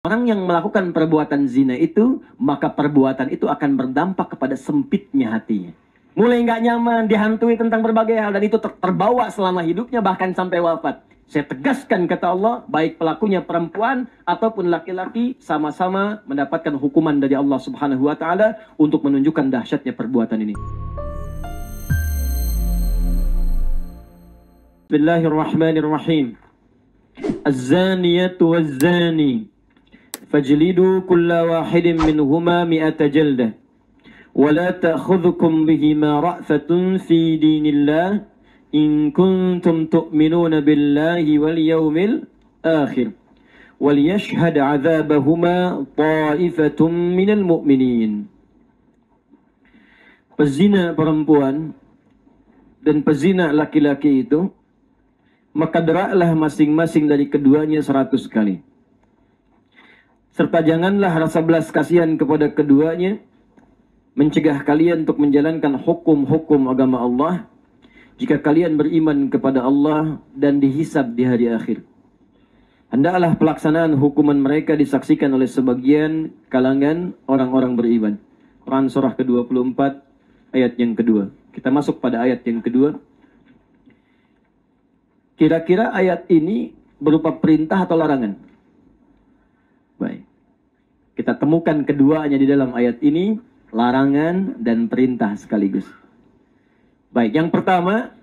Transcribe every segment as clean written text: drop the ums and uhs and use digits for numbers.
Orang yang melakukan perbuatan zina itu, maka perbuatan itu akan berdampak kepada sempitnya hatinya. Mulai nggak nyaman, dihantui tentang berbagai hal, dan itu terbawa selama hidupnya, bahkan sampai wafat. Saya tegaskan, kata Allah, baik pelakunya perempuan ataupun laki-laki, sama-sama mendapatkan hukuman dari Allah Subhanahu wa Ta'ala untuk menunjukkan dahsyatnya perbuatan ini. Bismillahirrahmanirrahim. Az-zaniyatu waz-zani fajlidu kulla wahidin minhuma mi'ata jaldah wa la ta'khudhukum bihima ra'fatun fi dinillah in kuntum tu'minuna billahi wal yawmil akhir wal yashhad 'adzabahuma ta'ifatun minal mu'minin. Pezina perempuan dan pezina laki-laki itu, maka deraklah masing-masing dari keduanya 100 kali. Serta janganlah rasa belas kasihan kepada keduanya, mencegah kalian untuk menjalankan hukum-hukum agama Allah, jika kalian beriman kepada Allah dan dihisab di hari akhir. Hendaklah pelaksanaan hukuman mereka disaksikan oleh sebagian kalangan orang-orang beriman. Quran surah ke-24 ayat yang kedua. Kita masuk pada ayat yang kedua. Kira-kira ayat ini berupa perintah atau larangan? Baik. Kita temukan keduanya di dalam ayat ini, larangan dan perintah sekaligus. Baik, yang pertama,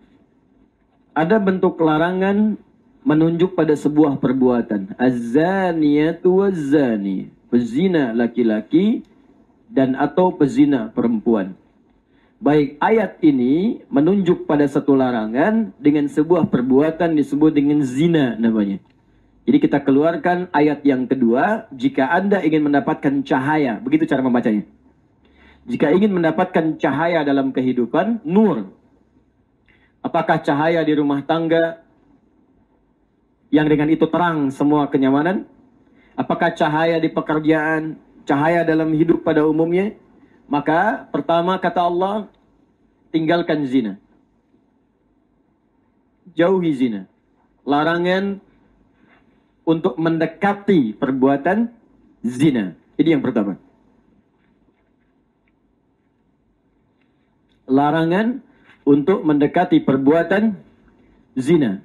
ada bentuk larangan menunjuk pada sebuah perbuatan. Az-zaniyatu waz-zani, pezina laki-laki dan atau pezina perempuan. Baik, ayat ini menunjuk pada satu larangan dengan sebuah perbuatan disebut dengan zina namanya. Jadi kita keluarkan ayat yang kedua, jika Anda ingin mendapatkan cahaya, begitu cara membacanya. Jika ingin mendapatkan cahaya dalam kehidupan, nur. Apakah cahaya di rumah tangga yang dengan itu terang semua kenyamanan? Apakah cahaya di pekerjaan, cahaya dalam hidup pada umumnya? Maka pertama kata Allah, tinggalkan zina. Jauhi zina. Larangan untuk mendekati perbuatan zina. Ini yang pertama. Larangan untuk mendekati perbuatan zina.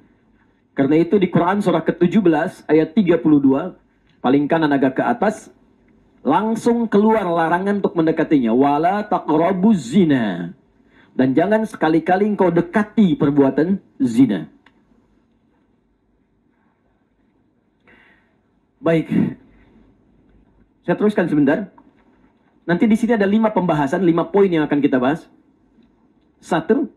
Karena itu di Quran surah ke-17 ayat 32, paling kanan agak ke atas, langsung keluar larangan untuk mendekatinya. Wala taqrabuz zina. Dan jangan sekali-kali engkau dekati perbuatan zina. Baik. Saya teruskan sebentar. Nanti di sini ada 5 pembahasan, 5 poin yang akan kita bahas. 1,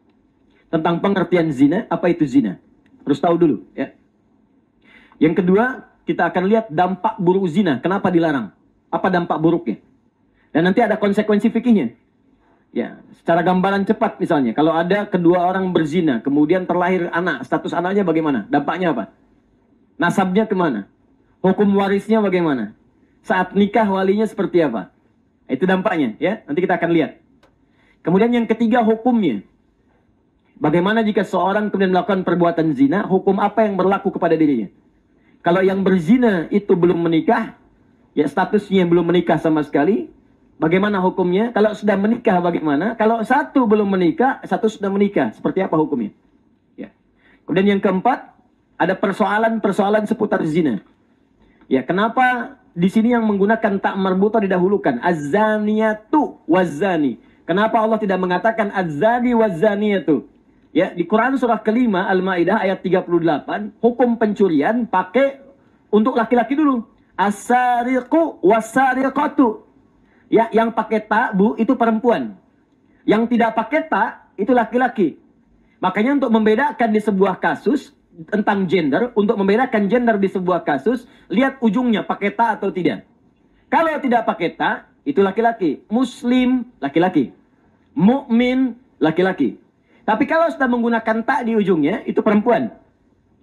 tentang pengertian zina, apa itu zina? Harus tahu dulu, ya. Yang kedua, kita akan lihat dampak buruk zina. Kenapa dilarang? Apa dampak buruknya? Dan nanti ada konsekuensi fikihnya. Ya, secara gambaran cepat misalnya, kalau ada kedua orang berzina, kemudian terlahir anak, status anaknya bagaimana? Dampaknya apa? Nasabnya kemana? Hukum warisnya bagaimana? Saat nikah walinya seperti apa? Itu dampaknya, ya. Nanti kita akan lihat. Kemudian yang ketiga, hukumnya. Bagaimana jika seorang kemudian melakukan perbuatan zina, hukum apa yang berlaku kepada dirinya? Kalau yang berzina itu belum menikah, ya statusnya belum menikah sama sekali, bagaimana hukumnya? Kalau sudah menikah bagaimana? Kalau satu belum menikah, satu sudah menikah, seperti apa hukumnya? Ya. Kemudian yang keempat, ada persoalan-persoalan seputar zina. Ya, kenapa di sini yang menggunakan tak marbuta didahulukan? Az-zaniyatu waz-zani. Kenapa Allah tidak mengatakan az-zani waz-zaniyatu? Ya, di Quran surah ke-5 Al-Maidah ayat 38, hukum pencurian pakai untuk laki-laki dulu. As-sariqu was-sariqatu. Ya, yang pakai ta, bu, itu perempuan. Yang tidak pakai ta, itu laki-laki. Makanya untuk membedakan di sebuah kasus tentang gender, untuk membedakan gender di sebuah kasus, lihat ujungnya pakai ta atau tidak. Kalau tidak pakai ta, itu laki-laki. Muslim, laki-laki. Mukmin, laki-laki. Tapi kalau sudah menggunakan ta di ujungnya, itu perempuan.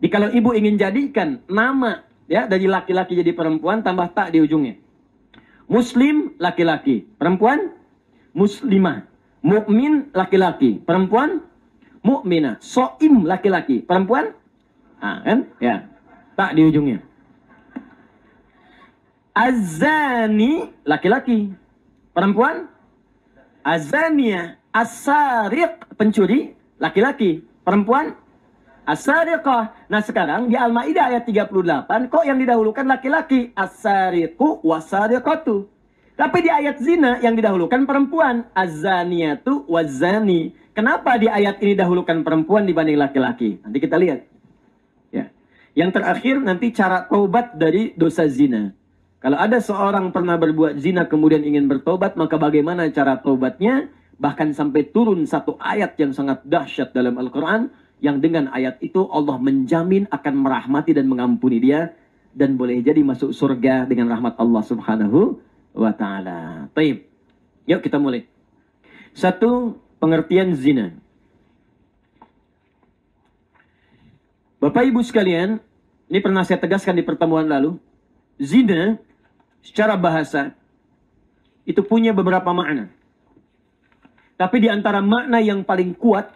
Jadi kalau ibu ingin jadikan nama, ya, dari laki-laki jadi perempuan, tambah ta di ujungnya. Muslim, laki-laki. Perempuan, muslimah. Mukmin, laki-laki. Perempuan, mukminah. Soim, laki-laki. Perempuan, kan? Ya. Tak di ujungnya. Azani, laki-laki. Perempuan? Azania. As-sariq, pencuri, laki-laki. Perempuan? As-sariqah. Nah sekarang di Al-Ma'idah ayat 38, kok yang didahulukan laki-laki? As-sariqu was-sariqatu. Tapi di ayat zina yang didahulukan perempuan. Az-zaniyatu waz-zani. Kenapa di ayat ini dahulukan perempuan dibanding laki-laki? Nanti kita lihat. Ya. Yang terakhir nanti cara taubat dari dosa zina. Kalau ada seorang pernah berbuat zina kemudian ingin bertobat, maka bagaimana cara taubatnya? Bahkan sampai turun satu ayat yang sangat dahsyat dalam Al-Quran, yang dengan ayat itu Allah menjamin akan merahmati dan mengampuni dia, dan boleh jadi masuk surga dengan rahmat Allah Subhanahu wa ta'ala. Taib. Yuk kita mulai. Satu, pengertian zina. Bapak Ibu sekalian, ini pernah saya tegaskan di pertemuan lalu. Zina secara bahasa itu punya beberapa makna. Tapi di antara makna yang paling kuat,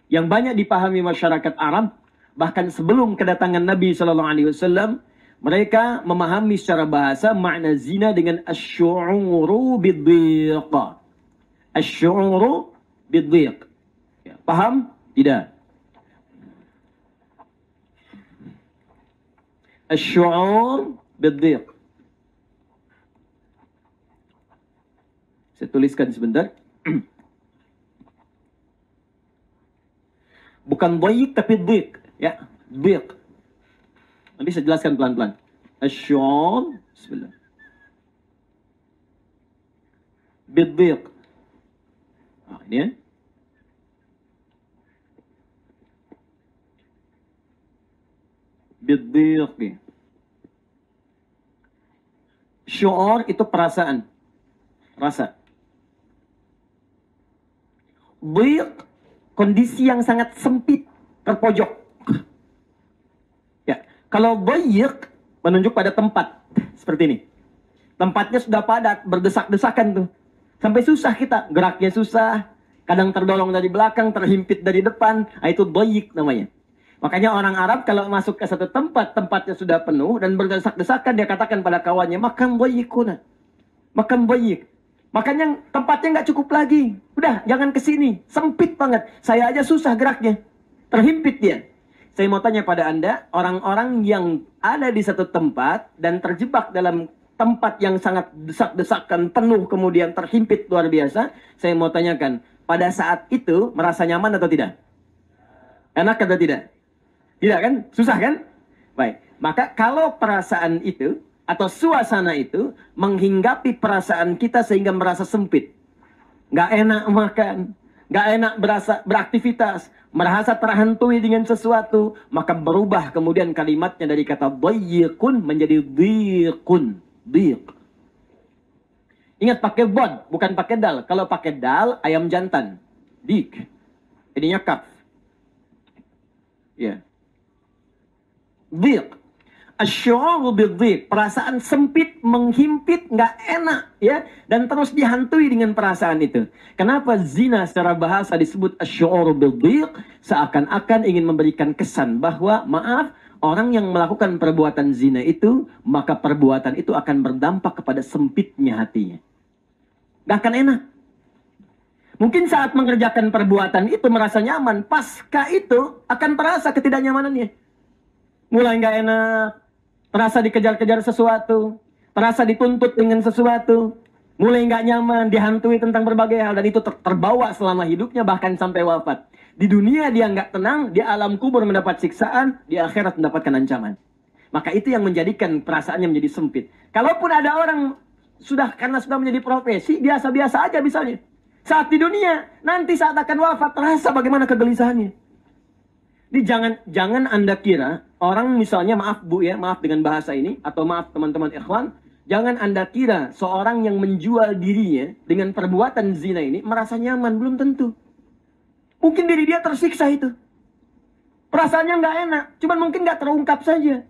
yang banyak dipahami masyarakat Arab, bahkan sebelum kedatangan Nabi SAW, mereka memahami secara bahasa makna zina dengan asy'uru bidhiq. Asy'uru bidhiq. Ya, paham? Tidak. Asy'ur bidhiq. Saya tuliskan sebentar. Bukan dhayiq tapi dhiq, ya, dhiq. Nanti saya jelaskan pelan-pelan. Asy'ur, bismillah. Bidhiq. Nah, ini ya. Bidhiq. Syu'ur itu perasaan. Rasa. Dhiq, kondisi yang sangat sempit, terpojok. Ya, kalau dhayiq menunjuk pada tempat seperti ini. Tempatnya sudah padat, berdesak-desakan tuh. Sampai susah kita, geraknya susah, kadang terdorong dari belakang, terhimpit dari depan. Nah, itu dhayiq namanya. Makanya orang Arab kalau masuk ke satu tempat, tempatnya sudah penuh dan berdesak-desakan, dia katakan pada kawannya, makan dhayiquna. Makan dhayiq. Makanya tempatnya nggak cukup lagi. Udah, jangan ke sini. Sempit banget. Saya aja susah geraknya. Terhimpit dia. Saya mau tanya pada Anda, orang-orang yang ada di satu tempat dan terjebak dalam tempat yang sangat desak-desakan, penuh, kemudian terhimpit luar biasa, saya mau tanyakan, pada saat itu merasa nyaman atau tidak? Enak atau tidak? Tidak kan? Susah kan? Baik. Maka kalau perasaan itu atau suasana itu menghinggapi perasaan kita sehingga merasa sempit, nggak enak makan, nggak enak beraktivitas, merasa terhantui dengan sesuatu, maka berubah kemudian kalimatnya dari kata dhayiqun menjadi dhiqun. Dhiq. Ingat pakai bod, bukan pakai dal. Kalau pakai dal, ayam jantan. Dhiq. Ininya kaf. Ya. Dhiq. Asy'uru bidhiq, perasaan sempit, menghimpit, nggak enak, ya, dan terus dihantui dengan perasaan itu. Kenapa zina secara bahasa disebut asy'uru bidhiq? Seakan-akan ingin memberikan kesan bahwa, maaf, orang yang melakukan perbuatan zina itu, maka perbuatan itu akan berdampak kepada sempitnya hatinya. Nggak akan enak. Mungkin saat mengerjakan perbuatan itu merasa nyaman, pasca itu akan terasa ketidaknyamanannya. Mulai nggak enak, terasa dikejar-kejar sesuatu, terasa dituntut dengan sesuatu, mulai nggak nyaman, dihantui tentang berbagai hal, dan itu terbawa selama hidupnya bahkan sampai wafat. Di dunia dia nggak tenang, di alam kubur mendapat siksaan, di akhirat mendapatkan ancaman. Maka itu yang menjadikan perasaannya menjadi sempit. Kalaupun ada orang karena sudah menjadi profesi, biasa-biasa aja misalnya. Saat di dunia, nanti saat akan wafat terasa bagaimana kegelisahannya. Jadi jangan Anda kira orang misalnya, maaf Bu ya, maaf dengan bahasa ini, atau maaf teman-teman ikhwan, jangan Anda kira seorang yang menjual dirinya dengan perbuatan zina ini merasa nyaman, belum tentu. Mungkin diri dia tersiksa itu. Perasaannya nggak enak, cuman mungkin nggak terungkap saja.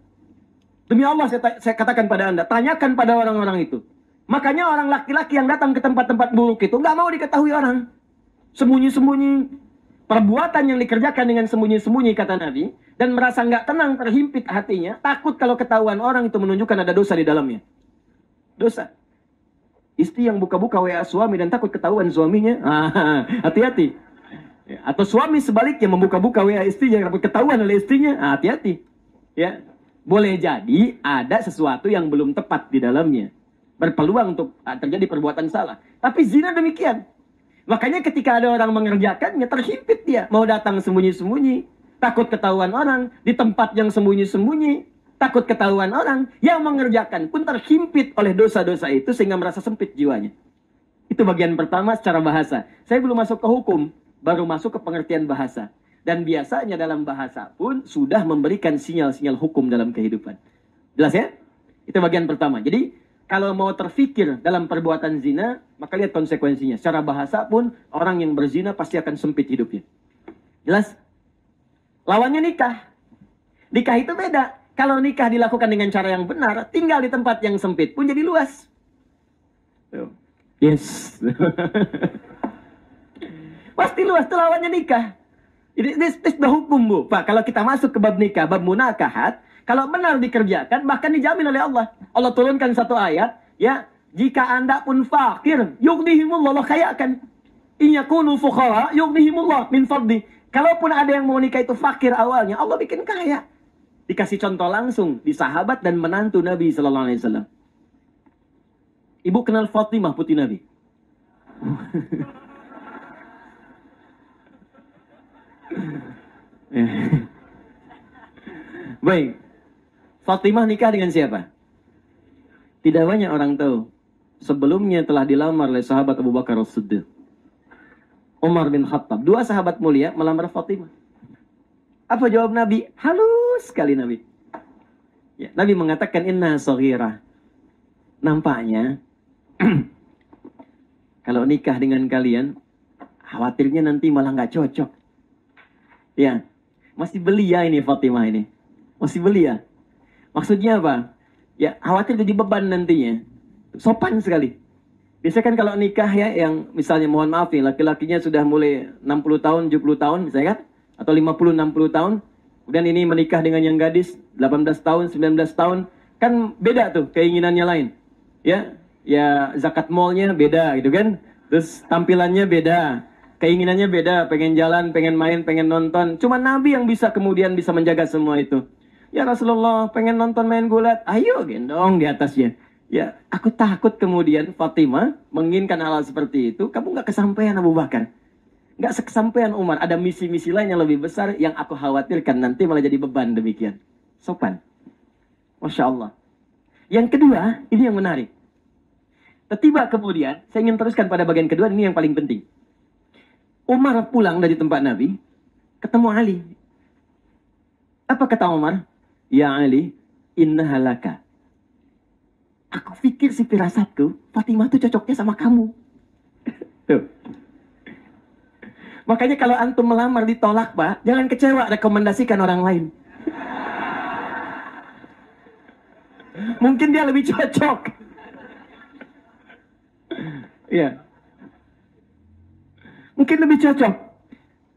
Demi Allah saya katakan pada Anda, tanyakan pada orang-orang itu. Makanya orang laki-laki yang datang ke tempat-tempat buruk itu nggak mau diketahui orang. Sembunyi-sembunyi. Perbuatan yang dikerjakan dengan sembunyi-sembunyi, kata Nabi, dan merasa nggak tenang, terhimpit hatinya, takut kalau ketahuan orang itu menunjukkan ada dosa di dalamnya. Dosa. Istri yang buka-buka WA suami dan takut ketahuan suaminya, hati-hati. Atau suami sebaliknya membuka-buka WA istrinya takut ketahuan oleh istrinya, hati-hati. Ya, boleh jadi ada sesuatu yang belum tepat di dalamnya, berpeluang untuk terjadi perbuatan salah. Tapi zina demikian. Makanya ketika ada orang mengerjakannya, terhimpit dia, mau datang sembunyi-sembunyi, takut ketahuan orang di tempat yang sembunyi-sembunyi. Takut ketahuan orang, yang mengerjakan pun terhimpit oleh dosa-dosa itu sehingga merasa sempit jiwanya. Itu bagian pertama secara bahasa. Saya belum masuk ke hukum, baru masuk ke pengertian bahasa. Dan biasanya dalam bahasa pun sudah memberikan sinyal-sinyal hukum dalam kehidupan. Jelas ya? Itu bagian pertama. Jadi kalau mau terfikir dalam perbuatan zina, maka lihat konsekuensinya. Secara bahasa pun orang yang berzina pasti akan sempit hidupnya. Jelas? Lawannya nikah. Nikah itu beda. Kalau nikah dilakukan dengan cara yang benar, tinggal di tempat yang sempit pun jadi luas. Yes. Pasti luas, itu lawannya nikah. Ini sudah hukum, Bu. Pak, kalau kita masuk ke bab nikah, bab munakahat, kalau benar dikerjakan, bahkan dijamin oleh Allah. Allah turunkan satu ayat, ya, jika Anda pun fakir, yughnihimullah, Allah kayakan. In yakunu fuqara, yughnihimullah min fadli. Kalaupun ada yang mau nikah itu fakir awalnya, Allah bikin kaya. Dikasih contoh langsung di sahabat dan menantu Nabi Sallallahu Alaihi Wasallam. Ibu kenal Fatimah putri Nabi? Baik, Fatimah nikah dengan siapa? Tidak banyak orang tahu. Sebelumnya telah dilamar oleh sahabat Abu Bakar As-Siddiq, Umar bin Khattab. Dua sahabat mulia melamar Fatimah. Apa jawab Nabi? Halus sekali Nabi. Ya, Nabi mengatakan inna saghirah. Nampaknya kalau nikah dengan kalian, khawatirnya nanti malah nggak cocok. Ya, masih belia ini Fatimah ini. Masih belia. Maksudnya apa? Ya, khawatir jadi beban nantinya. Sopan sekali. Biasanya kan kalau nikah ya, yang misalnya mohon maaf nih, laki-lakinya sudah mulai 60 tahun, 70 tahun misalnya kan? Atau 50-60 tahun, kemudian ini menikah dengan yang gadis 18 tahun, 19 tahun, kan beda tuh keinginannya lain. Ya, ya zakat malnya beda gitu kan. Terus tampilannya beda, keinginannya beda, pengen jalan, pengen main, pengen nonton. Cuma Nabi yang bisa kemudian bisa menjaga semua itu. Ya Rasulullah, pengen nonton main gulat, ayo gendong di atasnya. Ya, aku takut kemudian Fatimah menginginkan hal seperti itu, kamu nggak kesampaian Abu Bakar. Nggak kesampaian Umar, ada misi-misi lain yang lebih besar yang aku khawatirkan nanti malah jadi beban demikian. Sopan. Masya Allah. Yang kedua, ini yang menarik. Tiba kemudian, saya ingin teruskan pada bagian kedua, ini yang paling penting. Umar pulang dari tempat Nabi, ketemu Ali. Apa kata Umar? Ya Ali, innaha laka. Aku pikir si firasatku, Fatimah tuh cocoknya sama kamu. Tuh. Makanya kalau antum melamar ditolak, Pak, jangan kecewa, rekomendasikan orang lain. Mungkin dia lebih cocok. Iya. Mungkin lebih cocok.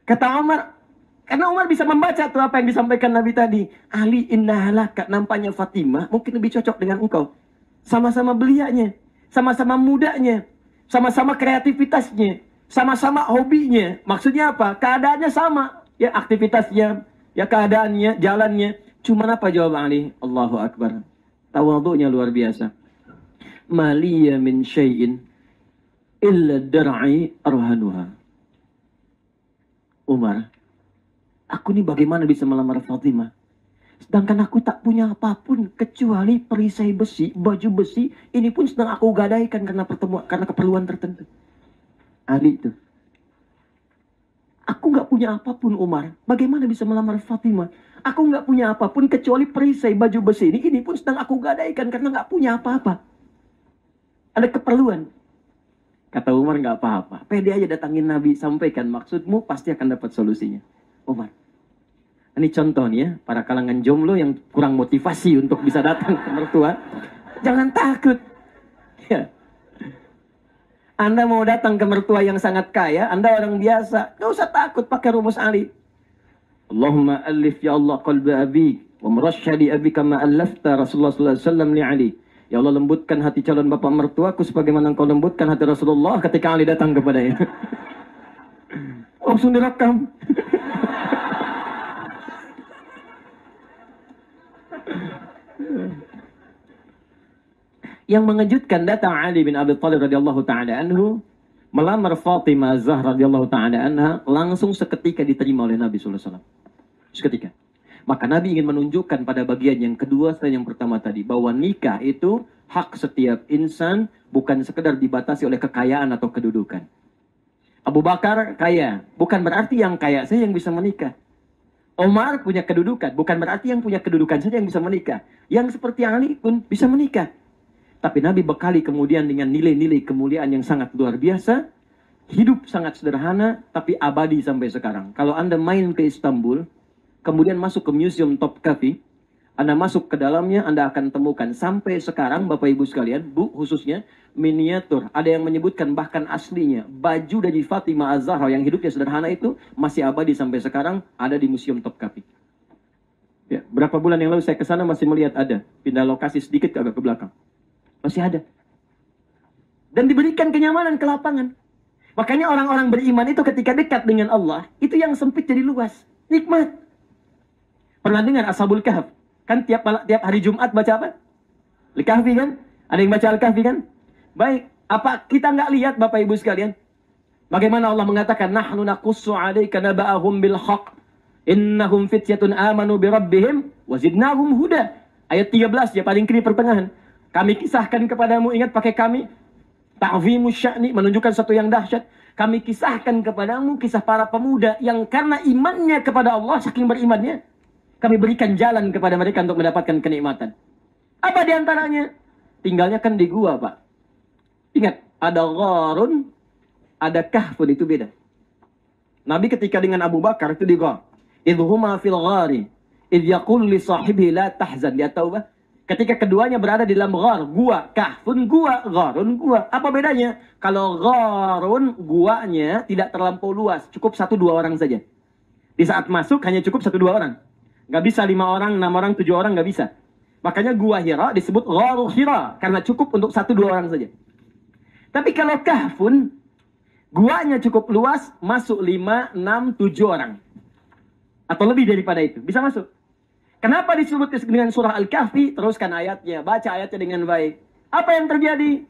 Kata Umar, karena Umar bisa membaca tuh apa yang disampaikan Nabi tadi. Ali innahalaka, nampaknya Fatimah mungkin lebih cocok dengan engkau. Sama-sama belianya, sama-sama mudanya, sama-sama kreativitasnya, sama-sama hobinya. Maksudnya apa? Keadaannya sama. Ya aktivitasnya, ya keadaannya, jalannya. Cuman apa jawab Ali? Allahu Akbar. Tawadhu'nya luar biasa. Maliya min syai'in illa dar'i arhanuha. Umar, aku ini bagaimana bisa melamar Fatimah? Sedangkan aku tak punya apapun kecuali perisai besi, baju besi. Ini pun sedang aku gadaikan karena pertemuan, karena keperluan tertentu. Ali itu. Aku nggak punya apapun Umar. Bagaimana bisa melamar Fatimah? Aku nggak punya apapun kecuali perisai baju besi ini. Ini pun sedang aku gadaikan karena nggak punya apa-apa. Ada keperluan. Kata Umar nggak apa-apa. Pede aja datangin Nabi, sampaikan maksudmu, pasti akan dapat solusinya. Umar. Ini contoh nih ya, para kalangan jomblo yang kurang motivasi untuk bisa datang ke mertua. Jangan takut. Ya. Anda mau datang ke mertua yang sangat kaya, Anda orang biasa, nggak usah takut pakai rumus Ali. Allahumma alif ya Allah qalbi abi wa murasyadi abi kama allafta Rasulullah sallallahu alaihi wasallam li Ali. Ya Allah, lembutkan hati calon bapak mertuaku sebagaimana engkau lembutkan hati Rasulullah ketika Ali datang kepadanya. Langsung direkam. Yang mengejutkan, datang Ali bin Abi Thalib radhiyallahu taala anhu melamar Fatimah Zahra radhiyallahu taala anha, langsung seketika diterima oleh Nabi sallallahu alaihi wasallam. Seketika. Maka Nabi ingin menunjukkan pada bagian yang kedua selain yang pertama tadi, bahwa nikah itu hak setiap insan, bukan sekedar dibatasi oleh kekayaan atau kedudukan. Abu Bakar kaya, bukan berarti yang kaya saja yang bisa menikah. Umar punya kedudukan, bukan berarti yang punya kedudukan saja yang bisa menikah. Yang seperti Ali pun bisa menikah. Tapi Nabi bekali kemudian dengan nilai-nilai kemuliaan yang sangat luar biasa. Hidup sangat sederhana, tapi abadi sampai sekarang. Kalau Anda main ke Istanbul, kemudian masuk ke Museum Topkapi, Anda masuk ke dalamnya, Anda akan temukan sampai sekarang, Bapak Ibu sekalian, Bu khususnya, miniatur. Ada yang menyebutkan bahkan aslinya, baju dari Fatimah Az-Zahra yang hidupnya sederhana itu masih abadi sampai sekarang, ada di Museum Topkapi. Ya, berapa bulan yang lalu saya ke sana masih melihat ada. Pindah lokasi sedikit agak ke belakang. Masih ada. Dan diberikan kenyamanan ke lapangan. Makanya orang-orang beriman itu ketika dekat dengan Allah, itu yang sempit jadi luas. Nikmat. Pernah dengar Ashabul Kahf? Kan tiap hari Jumat baca apa? Al-Kahfi kan? Ada yang baca Al-Kahfi kan? Baik. Apa kita nggak lihat Bapak Ibu sekalian? Bagaimana Allah mengatakan, Nahnu naqussu 'alaika naba'ahum bil haqq. Innahum fityatun amanu bi rabbihim wa zidnahum huda. Ayat 13 ya, paling kiri pertengahan. Kami kisahkan kepadamu, ingat pakai kami, ta'zimu sya'ni, menunjukkan sesuatu yang dahsyat. Kami kisahkan kepadamu kisah para pemuda yang karena imannya kepada Allah, saking berimannya, kami berikan jalan kepada mereka untuk mendapatkan kenikmatan. Apa diantaranya? Tinggalnya kan di gua, Pak. Ingat, ada gharun, ada kahfun, itu beda. Nabi ketika dengan Abu Bakar itu di ghar. Idhuma fil ghari, idh yaqul li sahibi la tahzan. Dia tahu bah? Ketika keduanya berada di dalam ghar, gua, kahfun gua, gharun gua. Apa bedanya? Kalau gharun, guanya tidak terlampau luas, cukup 1-2 orang saja. Di saat masuk hanya cukup 1-2 orang. Nggak bisa 5 orang, 6 orang, 7 orang, nggak bisa. Makanya gua Hira disebut gharu Hira, karena cukup untuk 1-2 orang saja. Tapi kalau kahfun, guanya cukup luas, masuk 5, 6, 7 orang. Atau lebih daripada itu, bisa masuk. Kenapa disebut dengan surah Al-Kahfi? Teruskan ayatnya, baca ayatnya dengan baik. Apa yang terjadi?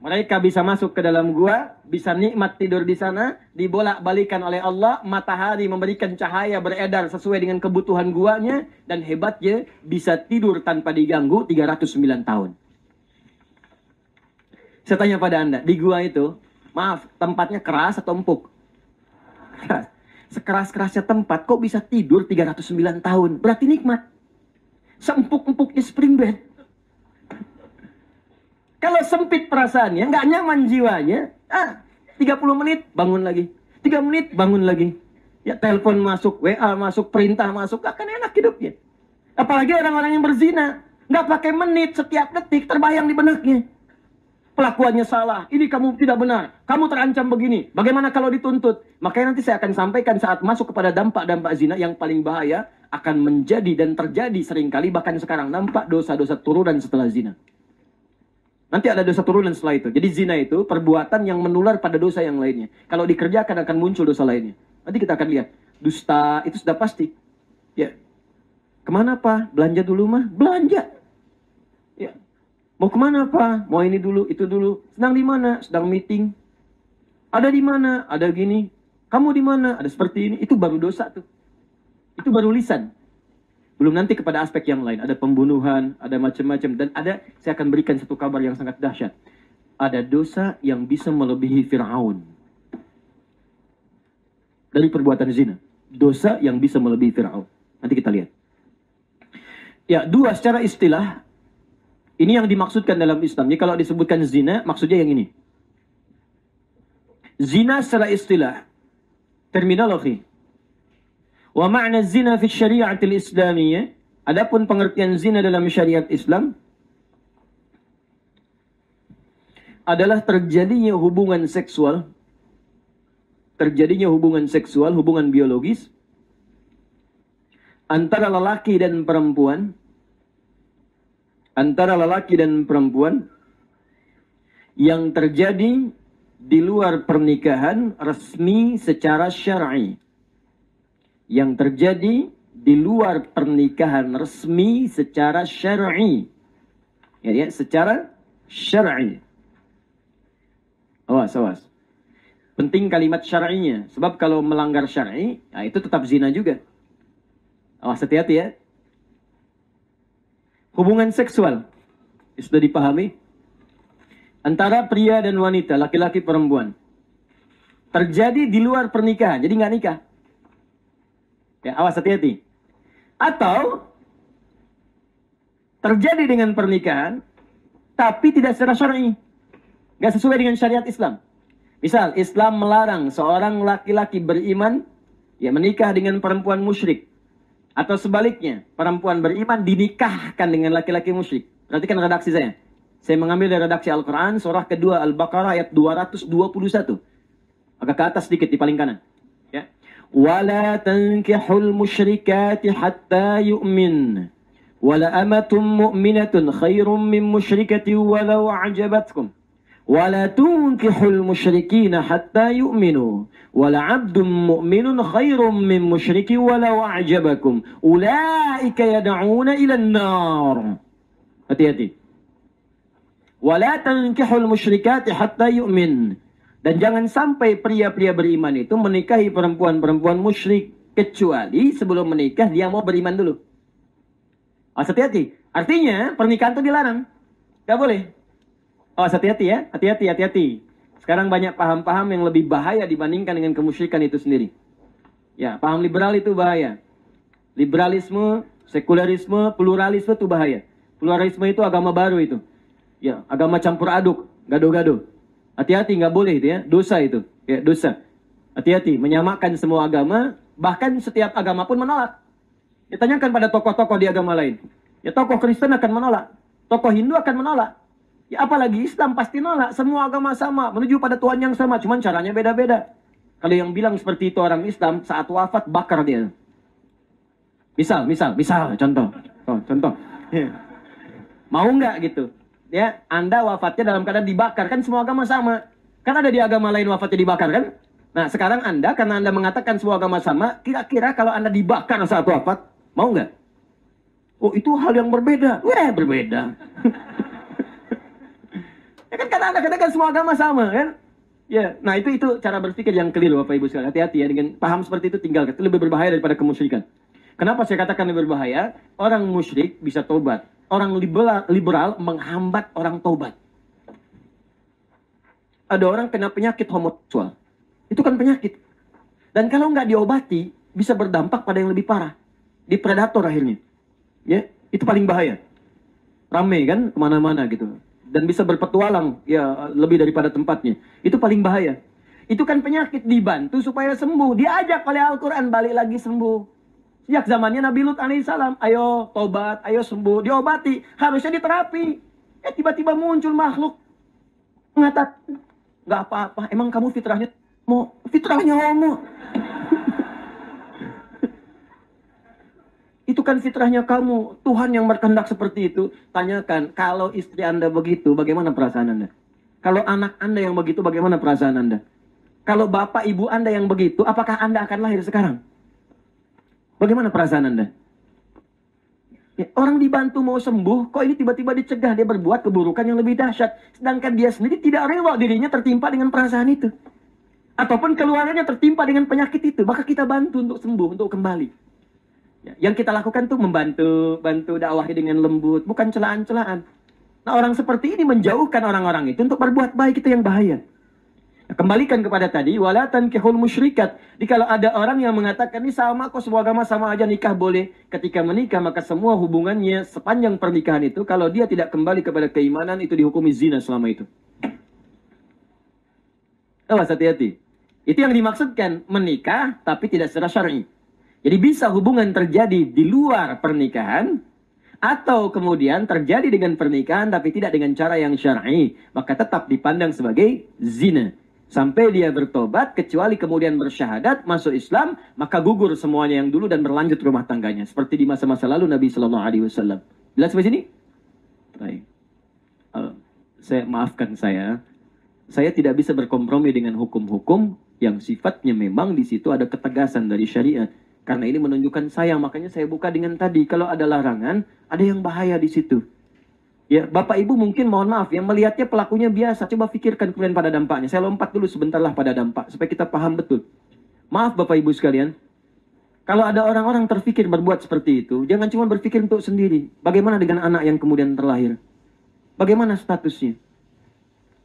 Mereka bisa masuk ke dalam gua, bisa nikmat tidur di sana, dibolak-balikan oleh Allah, matahari memberikan cahaya beredar sesuai dengan kebutuhan guanya, dan hebatnya bisa tidur tanpa diganggu 309 tahun. Saya tanya pada Anda, di gua itu, maaf, tempatnya keras atau empuk? Keras. Sekeras-kerasnya tempat, kok bisa tidur 309 tahun? Berarti nikmat. Seempuk-empuknya spring bed. Kalau sempit perasaannya, nggak nyaman jiwanya, 30 menit bangun lagi. 3 menit bangun lagi. Ya telepon masuk, WA masuk, perintah masuk, akan enak hidupnya. Apalagi orang-orang yang berzina. Nggak pakai menit, setiap detik terbayang di benaknya. Pelakuannya salah, ini kamu tidak benar, kamu terancam begini, bagaimana kalau dituntut? Makanya nanti saya akan sampaikan saat masuk kepada dampak-dampak zina yang paling bahaya, akan menjadi dan terjadi seringkali, bahkan sekarang nampak dosa-dosa turunan setelah zina. Nanti ada dosa turunan setelah itu. Jadi zina itu perbuatan yang menular pada dosa yang lainnya. Kalau dikerjakan akan muncul dosa lainnya. Nanti kita akan lihat, dusta itu sudah pasti. Ya, kemana Pak? Belanja dulu mah? Belanja. Ya. Mau kemana Pak? Mau ini dulu, itu dulu. Sedang di mana? Sedang meeting. Ada di mana? Ada gini. Kamu di mana? Ada seperti ini. Itu baru dosa tuh. Itu baru lisan. Belum nanti kepada aspek yang lain. Ada pembunuhan, ada macam-macam. Dan ada, saya akan berikan satu kabar yang sangat dahsyat. Ada dosa yang bisa melebihi Fir'aun. Dari perbuatan zina. Dosa yang bisa melebihi Fir'aun. Nanti kita lihat. Ya, 2 secara istilah. Ini yang dimaksudkan dalam Islam. Jadi kalau disebutkan zina, maksudnya yang ini. Zina secara istilah. Terminologi. Wa ma'na zina fi syariatil islamiyah. Adapun pengertian zina dalam syariat Islam. Adalah terjadinya hubungan seksual. Terjadinya hubungan seksual, hubungan biologis. Antara lelaki dan perempuan. antara lelaki dan perempuan yang terjadi di luar pernikahan resmi secara syar'i. Yang terjadi di luar pernikahan resmi secara syar'i. Ya, secara syar'i. Awas. Penting kalimat syar'inya. Sebab kalau melanggar syar'i, ya itu tetap zina juga. Awas, hati-hati ya. Hubungan seksual. Sudah dipahami? Antara pria dan wanita, laki-laki perempuan. Terjadi di luar pernikahan. Jadi nggak nikah. Ya, awas, hati-hati. Atau terjadi dengan pernikahan, tapi tidak secara syar'i. Nggak sesuai dengan syariat Islam. Misal, Islam melarang seorang laki-laki beriman ya menikah dengan perempuan musyrik. Atau sebaliknya, perempuan beriman dinikahkan dengan laki-laki musyrik. Perhatikan redaksi saya. Saya mengambil dari redaksi Al-Quran, surah kedua Al-Baqarah ayat 221. Agak ke atas sedikit di paling kanan. Ya. وَلَا تَنْكِحُوا الْمُشْرِكَاتِ حَتَّى يُؤْمِنْ وَلَا أَمَةٌ مُؤْمِنَةٌ خَيْرٌ مِّن مُشْرِكَةٍ وَلَوْ أَعْجَبَتْكُمْ وَلَا تُنْكِحُوا الْمُشْرِكِينَ حَتَّى يُؤْمِنُوا وَلَا عَبْدٌ مُؤْمِنٌ خَيْرٌ مِّن مُشْرِكٍ وَلَوْ أَعْجَبَكُمْ أُولَٰئِكَ يَدْعُونَ إِلَى النَّارِ. Hati-hati. وَلَا تَنْكِحُوا الْمُشْرِكَاتِ حَتَّى يُؤْمِنْ. Dan jangan sampai pria-pria beriman itu menikahi perempuan-perempuan musyrik kecuali sebelum menikah dia mau beriman dulu. Hati-hati. Artinya pernikahan itu dilarang. Gak boleh. Hati-hati ya. Hati-hati. Sekarang banyak paham-paham yang lebih bahaya dibandingkan dengan kemusyrikan itu sendiri. Ya, paham liberal itu bahaya. Liberalisme, sekularisme, pluralisme itu bahaya. Pluralisme itu agama baru itu. Ya, agama campur aduk, gado-gado. Hati-hati, nggak boleh itu ya, dosa itu. Ya, dosa. Hati-hati, menyamakan semua agama, bahkan setiap agama pun menolak. Ditanyakan pada tokoh-tokoh di agama lain. Ya, tokoh Kristen akan menolak. Tokoh Hindu akan menolak. Ya, apalagi Islam pasti nolak. Semua agama sama, menuju pada Tuhan yang sama, cuman caranya beda-beda. Kalau yang bilang seperti itu orang Islam, saat wafat bakar dia. Misal, contoh. Ya. Mau nggak gitu? Ya, Anda wafatnya dalam keadaan dibakar, kan semua agama sama. Kan ada di agama lain wafatnya dibakar kan? Nah, sekarang Anda, karena Anda mengatakan semua agama sama, kira-kira kalau Anda dibakar saat wafat, mau nggak? Oh, itu hal yang berbeda. Wah, berbeda. Ya kan karena Anda katakan semua agama sama kan? Ya, nah itu cara berpikir yang keliru Bapak Ibu sekalian. Hati-hati ya dengan paham seperti itu, tinggalkan. Itu lebih berbahaya daripada kemusyrikan. Kenapa saya katakan lebih berbahaya? Orang musyrik bisa tobat. Orang liberal menghambat orang tobat. Ada orang kena penyakit homoseksual. Itu kan penyakit. Dan kalau nggak diobati, bisa berdampak pada yang lebih parah. Di predator akhirnya. Ya, itu paling bahaya. Rame kan, kemana-mana gitu. Dan bisa berpetualang, ya lebih daripada tempatnya. Itu paling bahaya. Itu kan penyakit, dibantu supaya sembuh. Diajak oleh Al-Quran, balik lagi sembuh. Sejak zamannya Nabi Lut alaihissalam, ayo tobat, ayo sembuh, diobati. Harusnya diterapi. Tiba-tiba muncul makhluk mengatakan, nggak apa-apa, emang kamu fitrahnya homo. Itu kan fitrahnya kamu. Tuhan yang berkehendak seperti itu. Tanyakan, kalau istri Anda begitu, bagaimana perasaan Anda? Kalau anak Anda yang begitu, bagaimana perasaan Anda? Kalau bapak ibu Anda yang begitu, apakah Anda akan lahir sekarang? Bagaimana perasaan Anda? Ya, orang dibantu mau sembuh, kok ini tiba-tiba dicegah, dia berbuat keburukan yang lebih dahsyat. Sedangkan dia sendiri tidak rela dirinya tertimpa dengan perasaan itu. Ataupun keluarganya tertimpa dengan penyakit itu. Maka kita bantu untuk sembuh, untuk kembali. Yang kita lakukan tuh membantu dakwahnya dengan lembut, bukan celaan-celaan. Nah, orang seperti ini menjauhkan orang-orang itu untuk berbuat baik, itu yang bahaya. Nah, kembalikan kepada tadi, wala tankihul musyrikat. Kalau ada orang yang mengatakan ini sama kok, semua agama sama aja, nikah boleh. Ketika menikah maka semua hubungannya sepanjang pernikahan itu, kalau dia tidak kembali kepada keimanan, itu dihukumi zina selama itu. Awas, hati-hati. Itu yang dimaksudkan menikah tapi tidak secara syar'i. Jadi bisa hubungan terjadi di luar pernikahan, atau kemudian terjadi dengan pernikahan tapi tidak dengan cara yang syar'i, maka tetap dipandang sebagai zina. Sampai dia bertobat, kecuali kemudian bersyahadat, masuk Islam, maka gugur semuanya yang dulu dan berlanjut rumah tangganya. Seperti di masa-masa lalu Nabi SAW. Jelas sampai sini? Baik. Maafkan saya tidak bisa berkompromi dengan hukum-hukum yang sifatnya memang di situ ada ketegasan dari syariat. Karena ini menunjukkan saya, makanya saya buka dengan tadi. Kalau ada larangan, ada yang bahaya di situ. Ya, Bapak Ibu mungkin mohon maaf yang melihatnya pelakunya biasa. Coba pikirkan kemudian pada dampaknya. Saya lompat dulu sebentarlah pada dampak supaya kita paham betul. Maaf Bapak Ibu sekalian. Kalau ada orang-orang terfikir berbuat seperti itu, jangan cuma berpikir untuk sendiri. Bagaimana dengan anak yang kemudian terlahir? Bagaimana statusnya?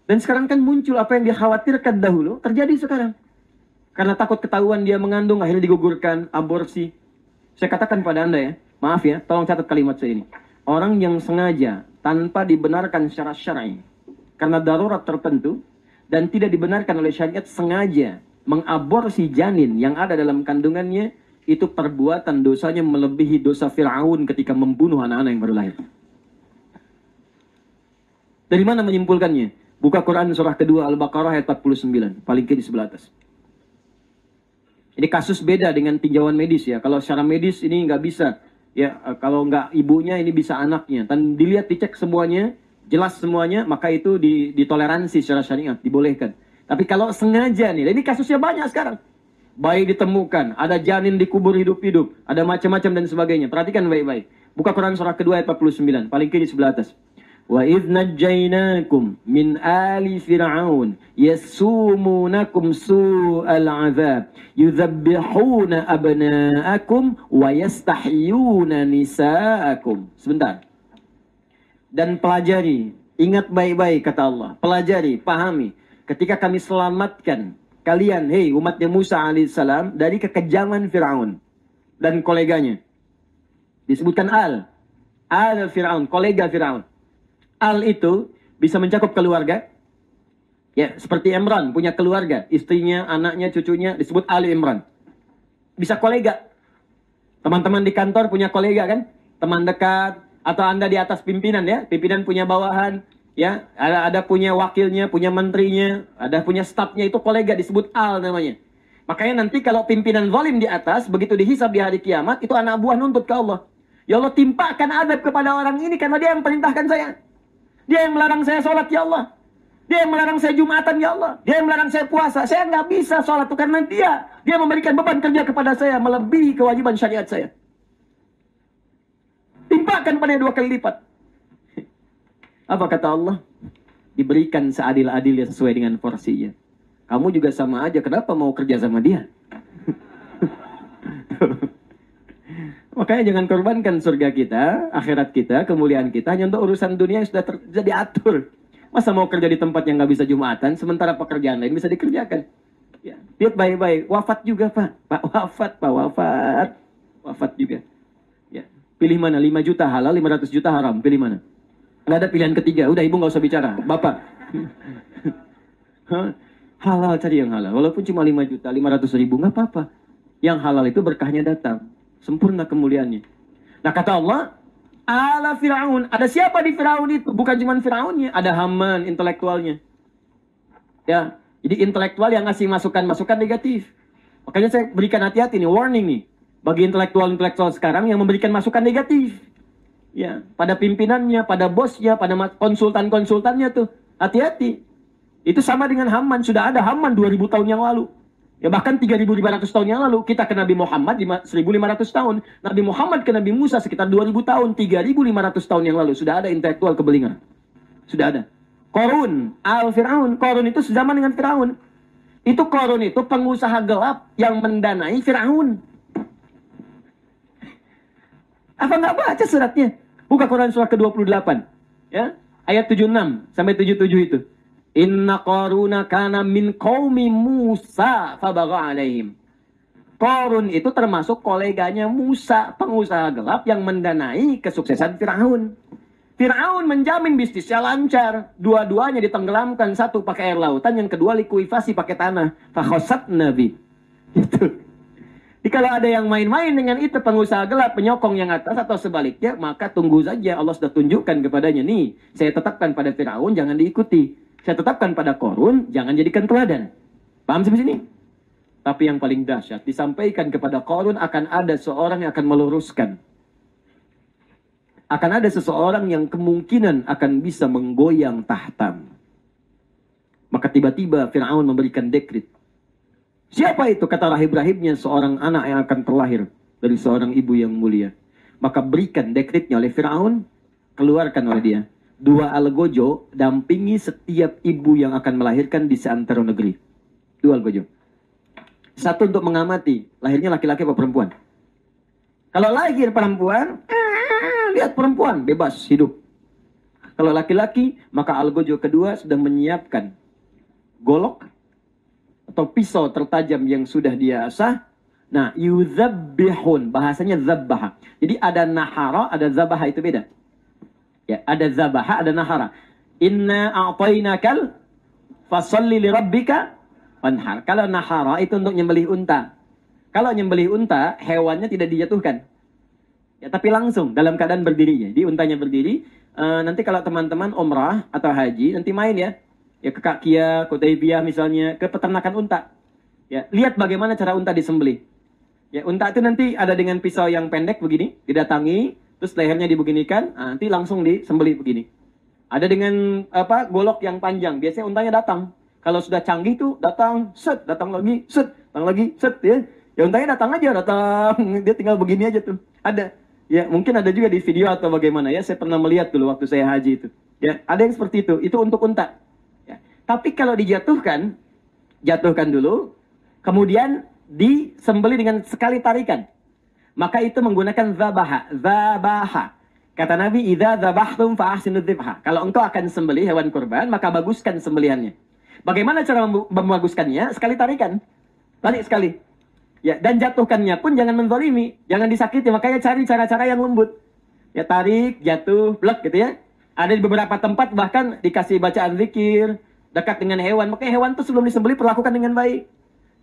Dan sekarang kan muncul apa yang dia khawatirkan dahulu, terjadi sekarang. Karena takut ketahuan dia mengandung, akhirnya digugurkan, aborsi. Saya katakan pada Anda ya, maaf ya, tolong catat kalimat saya ini. Orang yang sengaja, tanpa dibenarkan secara syar'i, karena darurat tertentu, dan tidak dibenarkan oleh syariat, sengaja mengaborsi janin yang ada dalam kandungannya, itu perbuatan dosanya melebihi dosa Fir'aun ketika membunuh anak-anak yang baru lahir. Dari mana menyimpulkannya? Buka Quran surah kedua Al-Baqarah ayat 49, paling kiri sebelah atas. Ini kasus beda dengan tinjauan medis ya. Kalau secara medis ini nggak bisa. Ya, kalau nggak ibunya ini bisa anaknya. Dan dilihat, dicek semuanya, jelas semuanya, maka itu ditoleransi secara syariat, dibolehkan. Tapi kalau sengaja nih, ini kasusnya banyak sekarang. Bayi ditemukan, ada janin dikubur hidup-hidup, ada macam-macam dan sebagainya. Perhatikan baik-baik. Buka Quran surah kedua ayat 49, paling kiri sebelah atas. Wa idh najjaynakum min ali fir'aun yasumunakum su'al 'adzab yudzabbihuna abna'akum wa yastahyuna nisa'akum. Sebentar. Dan pelajari, ingat baik-baik kata Allah. Pelajari, pahami. Ketika kami selamatkan kalian, hei umatnya Musa alaihissalam, dari kekejaman Fir'aun dan koleganya. Disebutkan al Fir'aun, kolega Fir'aun. Al itu bisa mencakup keluarga. Ya, seperti Imran punya keluarga, istrinya, anaknya, cucunya, disebut Ali Imran. Bisa kolega. Teman-teman di kantor punya kolega kan? Teman dekat, atau Anda di atas pimpinan ya, pimpinan punya bawahan, ya, ada punya wakilnya, punya menterinya, ada punya stafnya, itu kolega, disebut Al namanya. Makanya nanti kalau pimpinan zalim di atas, begitu dihisab di hari kiamat, itu anak buah nuntut ke Allah. Ya Allah, timpakan adab kepada orang ini karena dia yang perintahkan saya. Dia yang melarang saya sholat, ya Allah. Dia yang melarang saya Jumatan, ya Allah. Dia yang melarang saya puasa. Saya nggak bisa sholat itu karena dia memberikan beban kerja kepada saya melebihi kewajiban syariat saya. Timpakan pada 2 kali lipat. Apa kata Allah? Diberikan seadil-adilnya sesuai dengan porsinya. Kamu juga sama aja, kenapa mau kerja sama dia? Makanya jangan korbankan surga kita, akhirat kita, kemuliaan kita hanya untuk urusan dunia yang sudah diatur. Masa mau kerja di tempat yang nggak bisa Jumatan, sementara pekerjaan lain bisa dikerjakan. Ya, lihat baik-baik. Wafat juga Pak. Wafat juga. Ya, pilih mana? 5 juta halal, 500 juta haram. Pilih mana? Nggak ada pilihan ketiga. Udah ibu nggak usah bicara. Bapak. Halal, cari yang halal. Walaupun cuma 5 juta, 500 ribu, nggak apa-apa. Yang halal itu berkahnya datang. Sempurna kemuliaannya. Nah kata Allah, ala Fir'aun. Ada siapa di Fir'aun itu? Bukan cuma Fir'aunnya. Ada Haman, intelektualnya. Ya, jadi intelektual yang ngasih masukan-masukan negatif. Makanya saya berikan hati-hati nih, warning nih. Bagi intelektual-intelektual sekarang yang memberikan masukan negatif. Ya, pada pimpinannya, pada bosnya, pada konsultan-konsultannya tuh. Hati-hati. Itu sama dengan Haman. Sudah ada Haman 2000 tahun yang lalu. Ya bahkan 3.500 tahun yang lalu. Kita ke Nabi Muhammad 1.500 tahun. Nabi Muhammad ke Nabi Musa sekitar 2.000 tahun. 3.500 tahun yang lalu. Sudah ada intelektual kebelingan. Sudah ada. Qarun, Al-Fir'aun. Qarun itu sezaman dengan Fir'aun. Itu Qarun itu pengusaha gelap yang mendanai Fir'aun. Apa nggak baca suratnya? Buka Quran surah ke-28. Ya, ayat 76 sampai 77 itu. Inna Qaruna kana min qaumi Musa fabagha alaihim. Qarun itu termasuk koleganya Musa, pengusaha gelap yang mendanai kesuksesan Fir'aun. Fir'aun menjamin bisnisnya lancar. Dua-duanya ditenggelamkan. Satu pakai air lautan, yang kedua likuifasi pakai tanah. Fakhosatna bi. Itu. Jadi kalau ada yang main-main dengan itu, pengusaha gelap, penyokong yang atas atau sebaliknya, maka tunggu saja. Allah sudah tunjukkan kepadanya. Nih, saya tetapkan pada Fir'aun, jangan diikuti. Saya tetapkan pada Qarun, jangan jadikan teladan. Paham sampai sini? Tapi yang paling dahsyat, disampaikan kepada Qarun akan ada seorang yang akan meluruskan. akan ada seseorang yang kemungkinan akan bisa menggoyang tahtam. Maka tiba-tiba Fir'aun memberikan dekret. Siapa itu? Kata rahib-rahibnya, seorang anak yang akan terlahir dari seorang ibu yang mulia. Maka berikan dekretnya oleh Fir'aun, keluarkan oleh dia. 2 algojo dampingi setiap ibu yang akan melahirkan di seantero negeri. 2 algojo. 1 untuk mengamati lahirnya laki-laki atau perempuan. Kalau lahir perempuan, lihat perempuan bebas hidup. Kalau laki-laki, maka algojo kedua sudah menyiapkan golok atau pisau tertajam yang sudah dia asah. Nah, yuzabbihun, bahasanya zabbaha. Jadi ada nahara, ada zabaha, itu beda. Ya, ada zabaha, ada nahara. Inna a'tainakal fasalli li rabbika wanhar. Kalau nahara itu untuk nyembelih unta. Kalau nyembelih unta, hewannya tidak dijatuhkan. Ya, tapi langsung dalam keadaan berdiri. Jadi untanya berdiri. Nanti kalau teman-teman umrah atau haji, nanti main ya. Ya ke Kakia, ke Hudaybiyah misalnya, ke peternakan unta. Ya, lihat bagaimana cara unta disembelih. Ya, unta itu nanti ada dengan pisau yang pendek begini, didatangi, terus lehernya dibeginikan, nanti langsung disembelih begini. Ada dengan golok yang panjang. Biasanya untanya datang. Kalau sudah canggih tuh datang, set, datang lagi, set, datang lagi, set ya. Ya untanya datang aja, datang. Dia tinggal begini aja tuh. Ada. Ya, mungkin ada juga di video atau bagaimana ya. Saya pernah melihat dulu waktu saya haji itu. Ya, ada yang seperti itu. Itu untuk unta. Ya. Tapi kalau dijatuhkan, jatuhkan dulu, kemudian disembeli dengan sekali tarikan. Maka itu menggunakan zabaha. Zabaha. Kata Nabi, idza dzabahtum fa ahsinu dzibha. Kalau engkau akan sembelih hewan kurban, maka baguskan sembelihannya. Bagaimana cara membaguskannya? Sekali tarikan. Tarik sekali. Ya, dan jatuhkannya pun jangan menzalimi, jangan disakiti, makanya cari cara-cara yang lembut. Ya, tarik, jatuh, blek gitu ya. Ada di beberapa tempat bahkan dikasih bacaan zikir dekat dengan hewan. Makanya hewan tuh sebelum disembelih perlakukan dengan baik.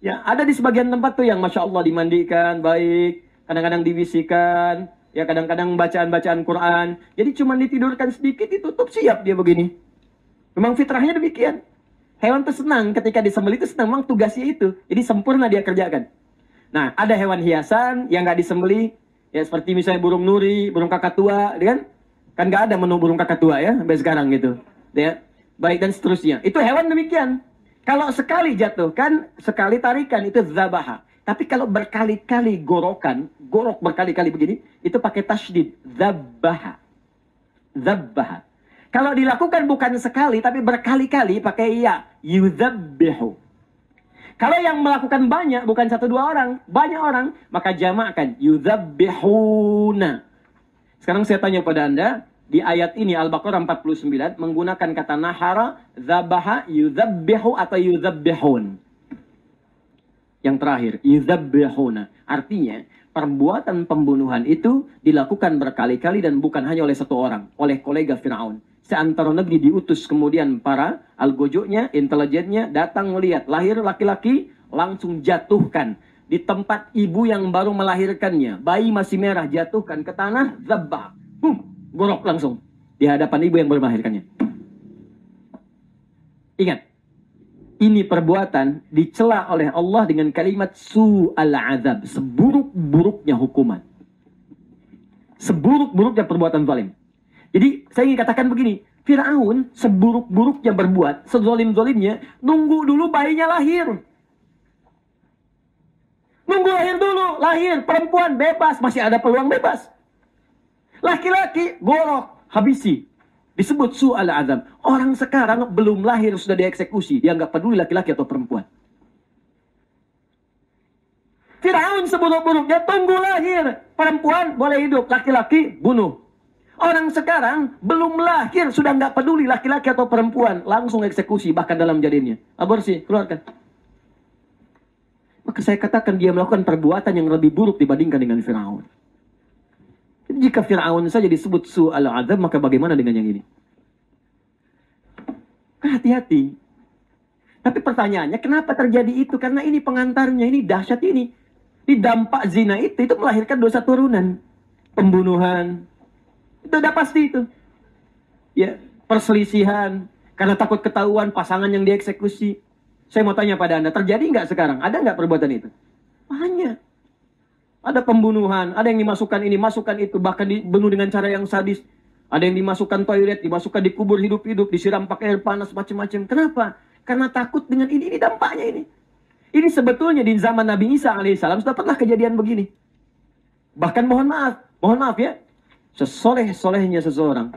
Ya, ada di sebagian tempat tuh yang Masya Allah dimandikan baik, kadang-kadang dibisikan, ya kadang-kadang bacaan-bacaan Quran. Jadi cuma ditidurkan sedikit, ditutup, siap dia begini. Memang fitrahnya demikian. Hewan tuh senang ketika disembelih itu senang, memang tugasnya itu. Jadi sempurna dia kerjakan. Nah, ada hewan hiasan yang nggak disembelih, ya seperti misalnya burung nuri, burung kakatua, kan? Kan nggak ada menu burung kakatua ya sampai sekarang gitu, ya. Baik dan seterusnya. Itu hewan demikian. Kalau sekali jatuhkan, sekali tarikan itu zabaha. Tapi kalau berkali-kali gorok berkali-kali begini, itu pakai tasydid, zabaha. Zabaha. Kalau dilakukan bukan sekali, tapi berkali-kali pakai ya, yuzabbihu. Kalau yang melakukan banyak, bukan 1-2 orang, banyak orang, maka jamakkan yuzabbihuna. Sekarang saya tanya pada Anda, di ayat ini Al-Baqarah 49 menggunakan kata nahara, zabaha, yuzabbihu atau yuzabbihun. Yang terakhir, yuzabbihuna. Artinya, perbuatan pembunuhan itu dilakukan berkali-kali dan bukan hanya oleh 1 orang, oleh kolega Fir'aun. Seantero negeri diutus, kemudian para algojoknya, intelijennya datang melihat lahir laki-laki, langsung jatuhkan di tempat ibu yang baru melahirkannya. Bayi masih merah, jatuhkan ke tanah, zabbah, gorok langsung di hadapan ibu yang baru melahirkannya. Ingat, ini perbuatan dicela oleh Allah dengan kalimat su'al azab, seburuk-buruknya hukuman, seburuk-buruknya perbuatan zalim. Jadi saya ingin katakan begini, Fir'aun seburuk-buruknya berbuat, sezolim-zolimnya, nunggu dulu bayinya lahir. Nunggu lahir dulu, lahir, perempuan bebas, masih ada peluang bebas. Laki-laki, gorok, habisi. Disebut su'al azab. Orang sekarang belum lahir sudah dieksekusi, dia nggak peduli laki-laki atau perempuan. Fir'aun seburuk-buruknya, tunggu lahir, perempuan boleh hidup, laki-laki bunuh. Orang sekarang belum lahir sudah nggak peduli laki-laki atau perempuan, langsung eksekusi bahkan dalam janinnya. Aborsi, keluarkan. Maka saya katakan dia melakukan perbuatan yang lebih buruk dibandingkan dengan Fir'aun. Jika Fir'aun saja disebut su'al azab, maka bagaimana dengan yang ini? Hati-hati. Tapi pertanyaannya, kenapa terjadi itu? Karena ini pengantarnya, ini dahsyat ini. Di dampak zina itu melahirkan dosa turunan. Pembunuhan. Itu udah pasti itu. Ya, perselisihan. Karena takut ketahuan pasangan yang dieksekusi. Saya mau tanya pada Anda, terjadi nggak sekarang? Ada nggak perbuatan itu? Banyak. Ada pembunuhan, ada yang dimasukkan ini, masukkan itu, bahkan dibunuh dengan cara yang sadis. Ada yang dimasukkan toilet, dimasukkan di kubur hidup-hidup, disiram pakai air panas, macam-macam. Kenapa? Karena takut dengan ini dampaknya ini. Ini sebetulnya di zaman Nabi Isa alaihissalam sudah pernah kejadian begini. Bahkan mohon maaf ya, sesoleh-solehnya seseorang,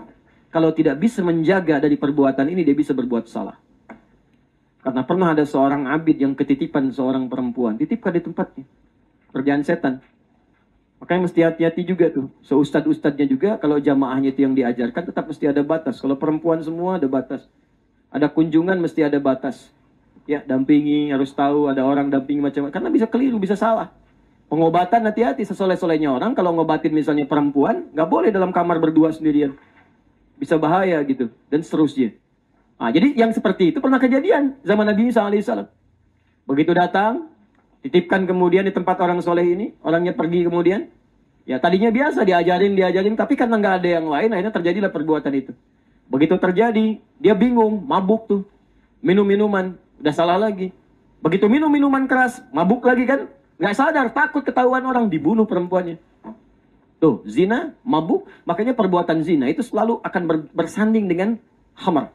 kalau tidak bisa menjaga dari perbuatan ini, dia bisa berbuat salah. Karena pernah ada seorang abid yang ketitipan seorang perempuan, titipkan di tempatnya. Kerjaan setan. Makanya mesti hati-hati juga tuh. Ustadz-ustadznya juga, kalau jamaahnya itu yang diajarkan, tetap mesti ada batas. Kalau perempuan semua ada batas. Ada kunjungan mesti ada batas. Ya, dampingi, harus tahu ada orang dampingi macam-macam. Karena bisa keliru, bisa salah. Pengobatan hati-hati, sesoleh-solehnya orang, kalau ngobatin misalnya perempuan, nggak boleh dalam kamar berdua sendirian. Bisa bahaya gitu, dan seterusnya. Nah, jadi yang seperti itu pernah kejadian zaman Nabi Isa alaihissalam. Begitu datang, titipkan kemudian di tempat orang soleh ini, orangnya pergi kemudian. Ya tadinya biasa diajarin, tapi karena nggak ada yang lain, akhirnya terjadilah perbuatan itu. Begitu terjadi, dia bingung, mabuk tuh. Minum minuman, udah salah lagi. Begitu minum minuman keras, mabuk lagi kan. Nggak sadar, takut ketahuan orang, dibunuh perempuannya. Tuh, zina, mabuk, makanya perbuatan zina itu selalu akan bersanding dengan khamar.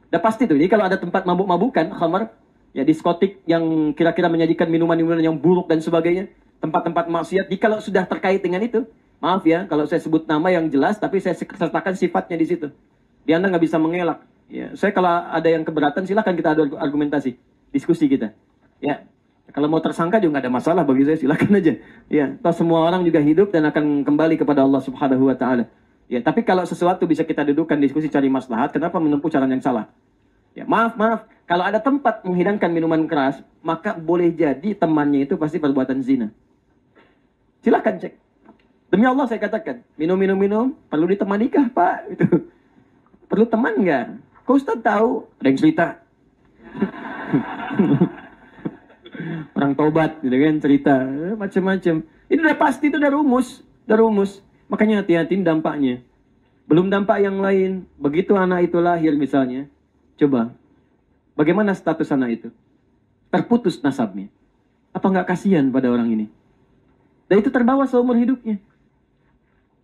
Udah pasti tuh, jadi kalau ada tempat mabuk-mabukan, khamar, ya diskotik yang kira-kira menyajikan minuman-minuman yang buruk dan sebagainya, tempat-tempat maksiat, kalau sudah terkait dengan itu, maaf ya, kalau saya sebut nama yang jelas, tapi saya sertakan sifatnya di situ. Dia Anda nggak bisa mengelak. Ya, saya kalau ada yang keberatan, silahkan kita adu argumentasi, diskusi kita. Ya, kalau mau tersangka juga nggak ada masalah bagi saya, silahkan aja. Ya, toh semua orang juga hidup dan akan kembali kepada Allah Subhanahu Wa Taala. Ya, tapi kalau sesuatu bisa kita dudukkan diskusi cari maslahat, kenapa menempuh cara yang salah? Ya, maaf. Kalau ada tempat menghidangkan minuman keras, maka boleh jadi temannya itu pasti perbuatan zina. Silahkan cek. Demi Allah saya katakan, minum, perlu ditemani kah Pak? Itu. Perlu teman nggak? Kok Ustaz tahu? Ada yang cerita. Orang tobat, gitu kan, cerita. Macam-macam. Ini udah pasti, itu udah rumus. Makanya hati-hati dampaknya. Belum dampak yang lain. Begitu anak itu lahir misalnya. Coba, bagaimana status anak itu? Terputus nasabnya. Apa nggak kasihan pada orang ini? Dan itu terbawa seumur hidupnya.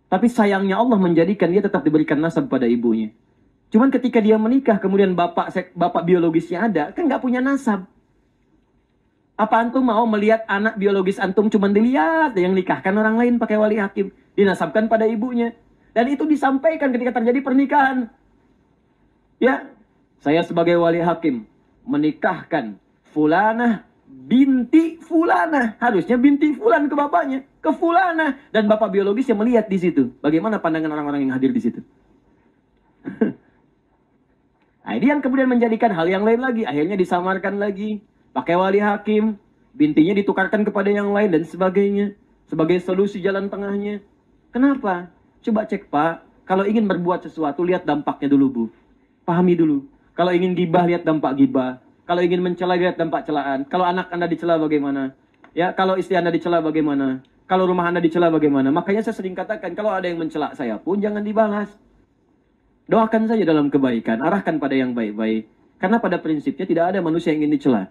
Tapi sayangnya Allah menjadikan dia tetap diberikan nasab pada ibunya. Cuman ketika dia menikah, kemudian bapak biologisnya ada, kan nggak punya nasab. Apa antum mau melihat anak biologis antum cuman dilihat, yang nikahkan orang lain pakai wali hakim, dinasabkan pada ibunya. Dan itu disampaikan ketika terjadi pernikahan. Ya, saya sebagai wali hakim menikahkan Fulanah binti Fulanah. Harusnya binti Fulan ke bapaknya, ke Fulanah. Dan bapak biologis yang melihat di situ. Bagaimana pandangan orang-orang yang hadir di situ? Nah, ini yang kemudian menjadikan hal yang lain lagi. Akhirnya disamarkan lagi. Pakai wali hakim. Bintinya ditukarkan kepada yang lain dan sebagainya. Sebagai solusi jalan tengahnya. Kenapa? Coba cek Pak. Kalau ingin berbuat sesuatu, lihat dampaknya dulu Bu. Pahami dulu. Kalau ingin gibah, lihat dampak gibah. Kalau ingin mencela, lihat dampak celaan. Kalau anak Anda dicela bagaimana? Ya, kalau istri Anda dicela bagaimana? Kalau rumah Anda dicela bagaimana? Makanya saya sering katakan, kalau ada yang mencela saya pun jangan dibalas. Doakan saja dalam kebaikan, arahkan pada yang baik-baik. Karena pada prinsipnya tidak ada manusia yang ingin dicela.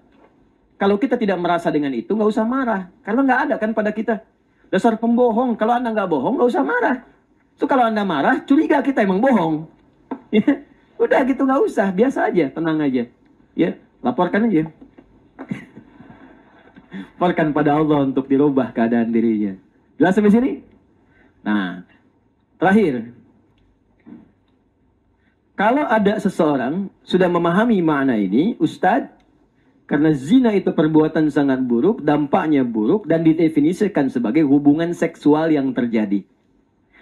Kalau kita tidak merasa dengan itu, nggak usah marah. Karena nggak ada kan pada kita. Dasar pembohong. Kalau Anda nggak bohong, nggak usah marah. So kalau Anda marah, curiga kita emang bohong. Ya. Udah gitu nggak usah, biasa aja, tenang aja. Ya, laporkan aja. Laporkan pada Allah untuk dirubah keadaan dirinya. Jelas sampai sini? Nah, terakhir. Kalau ada seseorang sudah memahami makna ini, Ustadz, karena zina itu perbuatan sangat buruk, dampaknya buruk, dan didefinisikan sebagai hubungan seksual yang terjadi.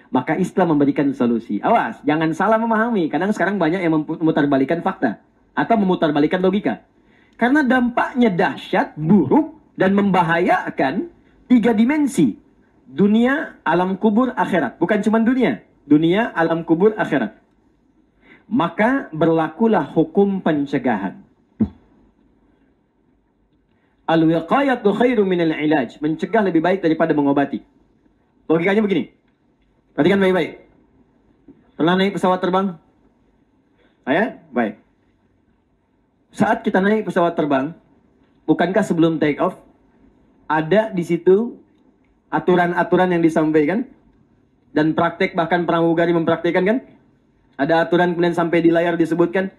Maka Islam memberikan solusi. Awas, jangan salah memahami. Kadang sekarang banyak yang memutarbalikan fakta. Atau memutarbalikan logika. Karena dampaknya dahsyat, buruk, dan membahayakan 3 dimensi. Dunia, alam kubur, akhirat. Bukan cuma dunia. Dunia, alam kubur, akhirat. Maka berlakulah hukum pencegahan. Al-wiqayatu khairu minal ilaj. Mencegah lebih baik daripada mengobati. Logikanya begini. Perhatikan baik-baik. Pernah naik pesawat terbang? Saya? Baik. Saat kita naik pesawat terbang, bukankah sebelum take off, ada di situ aturan-aturan yang disampaikan. Dan praktek, bahkan pramugari mempraktekkan kan. Ada aturan kemudian sampai di layar disebutkan.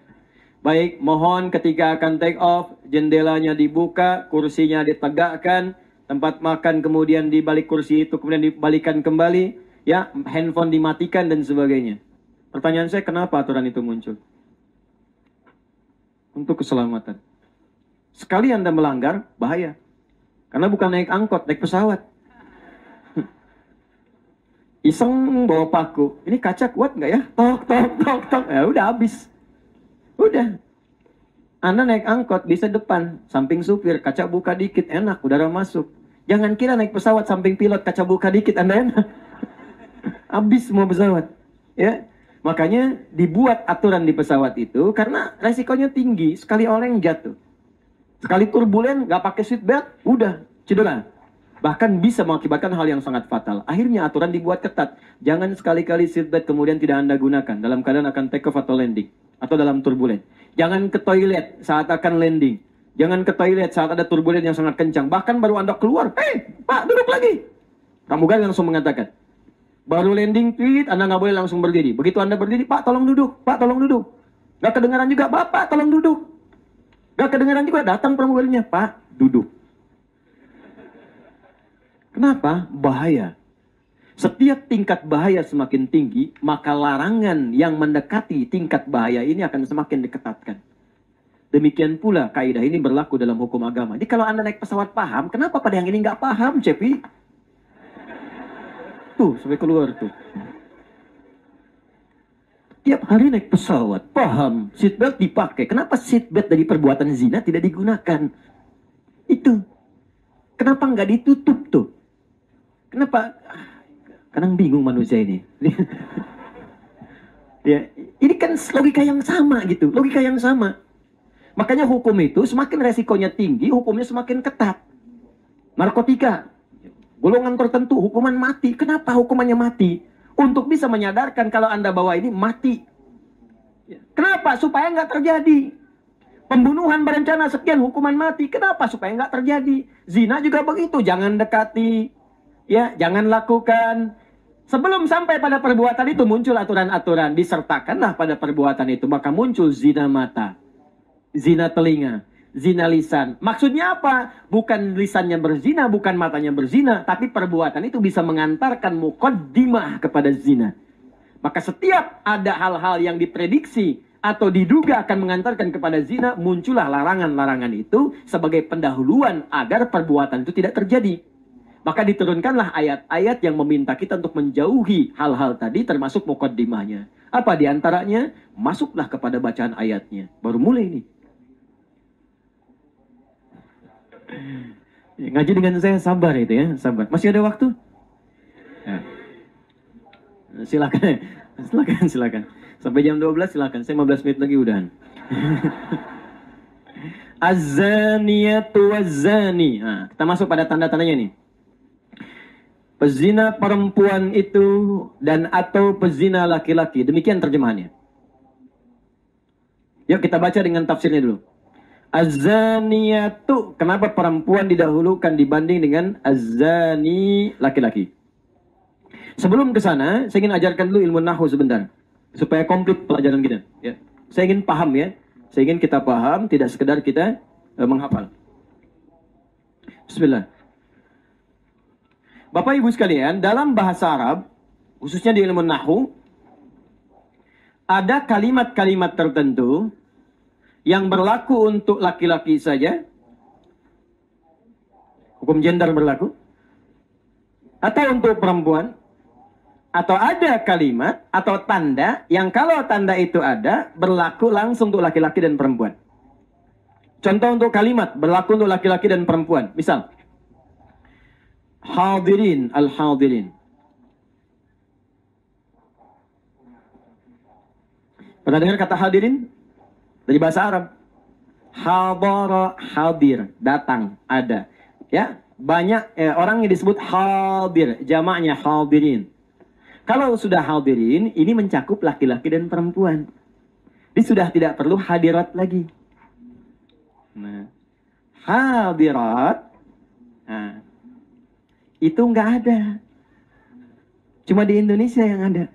Baik, mohon ketika akan take off, jendelanya dibuka, kursinya ditegakkan, tempat makan kemudian di balik kursi itu kemudian dibalikan kembali, ya, handphone dimatikan dan sebagainya. Pertanyaan saya, kenapa aturan itu muncul? Untuk keselamatan. Sekali Anda melanggar, bahaya. Karena bukan naik angkot, naik pesawat. Iseng bawa paku, ini kaca kuat nggak ya? Tok, tok, tok, tok. Ya udah habis. Udah. Anda naik angkot, bisa depan, samping supir, kaca buka dikit, enak, udara masuk. Jangan kira naik pesawat samping pilot, kaca buka dikit, Anda enak. Habis semua pesawat. Ya. Makanya dibuat aturan di pesawat itu, karena resikonya tinggi, sekali orang jatuh. Sekali turbulen, nggak pakai seatbelt, udah, cedera. Bahkan bisa mengakibatkan hal yang sangat fatal. Akhirnya aturan dibuat ketat. Jangan sekali-kali seatbelt kemudian tidak Anda gunakan dalam keadaan akan take off atau landing. Atau dalam turbulen. Jangan ke toilet saat akan landing. Jangan ke toilet saat ada turbulen yang sangat kencang. Bahkan baru Anda keluar, Pak, duduk lagi. Pramugari langsung mengatakan. Baru landing, tweet, Anda nggak boleh langsung berdiri. Begitu Anda berdiri, Pak, tolong duduk. Pak, tolong duduk. Nggak kedengaran juga, Bapak, tolong duduk. Nggak kedengaran juga, datang pramugarinya. Pak, duduk. Kenapa? Bahaya. Setiap tingkat bahaya semakin tinggi, maka larangan yang mendekati tingkat bahaya ini akan semakin diketatkan. Demikian pula kaidah ini berlaku dalam hukum agama. Jadi kalau Anda naik pesawat paham, kenapa pada yang ini nggak paham, Cepi? Tuh, sampai keluar tuh. Tiap hari naik pesawat, paham, seatbelt dipakai. Kenapa seatbelt dari perbuatan zina tidak digunakan? Itu. Kenapa nggak ditutup tuh? Kenapa? Kadang bingung manusia ini. Ya, ini kan logika yang sama gitu, logika yang sama. Makanya hukum itu semakin resikonya tinggi, hukumnya semakin ketat. Narkotika, golongan tertentu hukuman mati. Kenapa hukumannya mati? Untuk bisa menyadarkan kalau Anda bawa ini mati. Kenapa? Supaya nggak terjadi. Pembunuhan berencana sekian hukuman mati. Kenapa? Supaya nggak terjadi. Zina juga begitu, jangan dekati. Ya, jangan lakukan. Sebelum sampai pada perbuatan itu muncul aturan-aturan. Disertakanlah pada perbuatan itu. Maka muncul zina mata. Zina telinga. Zina lisan. Maksudnya apa? Bukan lisannya berzina, bukan matanya berzina. Tapi perbuatan itu bisa mengantarkan muqaddimah kepada zina. Maka setiap ada hal-hal yang diprediksi atau diduga akan mengantarkan kepada zina, muncullah larangan-larangan itu sebagai pendahuluan agar perbuatan itu tidak terjadi. Maka diturunkanlah ayat-ayat yang meminta kita untuk menjauhi hal-hal tadi termasuk muqaddimahnya. Apa diantaranya? Masuklah kepada bacaan ayatnya. Baru mulai ini. Ngaji dengan saya sabar itu ya, sabar. Masih ada waktu? Ya. Silakan, silakan. Sampai jam 12 silakan. Saya 15 menit lagi udahan. Az-zaniyatu waz-zani. Nah, kita masuk pada tanda-tandanya nih. Pezina perempuan itu dan atau pezina laki-laki. Demikian terjemahannya. Yuk kita baca dengan tafsirnya dulu. Az-zaniyatu. Kenapa perempuan didahulukan dibanding dengan az-zani laki-laki? Sebelum ke sana, saya ingin ajarkan dulu ilmu nahwu sebentar. Supaya komplit pelajaran kita. Ya. Saya ingin paham ya. Saya ingin kita paham, tidak sekedar kita menghafal. Bismillah. Bapak Ibu sekalian, dalam bahasa Arab, khususnya di ilmu nahwu, ada kalimat-kalimat tertentu yang berlaku untuk laki-laki saja. Hukum gender berlaku. Atau untuk perempuan. Atau ada kalimat atau tanda yang kalau tanda itu ada, berlaku langsung untuk laki-laki dan perempuan. Contoh untuk kalimat, berlaku untuk laki-laki dan perempuan. Misal, hadirin, al-hadirin. Pernah dengar kata hadirin? Dari bahasa Arab. Hadara, hadir, datang, ada. Ya, banyak orang yang disebut hadir, jamaknya hadirin. Kalau sudah hadirin, ini mencakup laki-laki dan perempuan. Ini sudah tidak perlu hadirat lagi. Nah, hadirat. Nah, itu nggak ada. Cuma di Indonesia yang ada.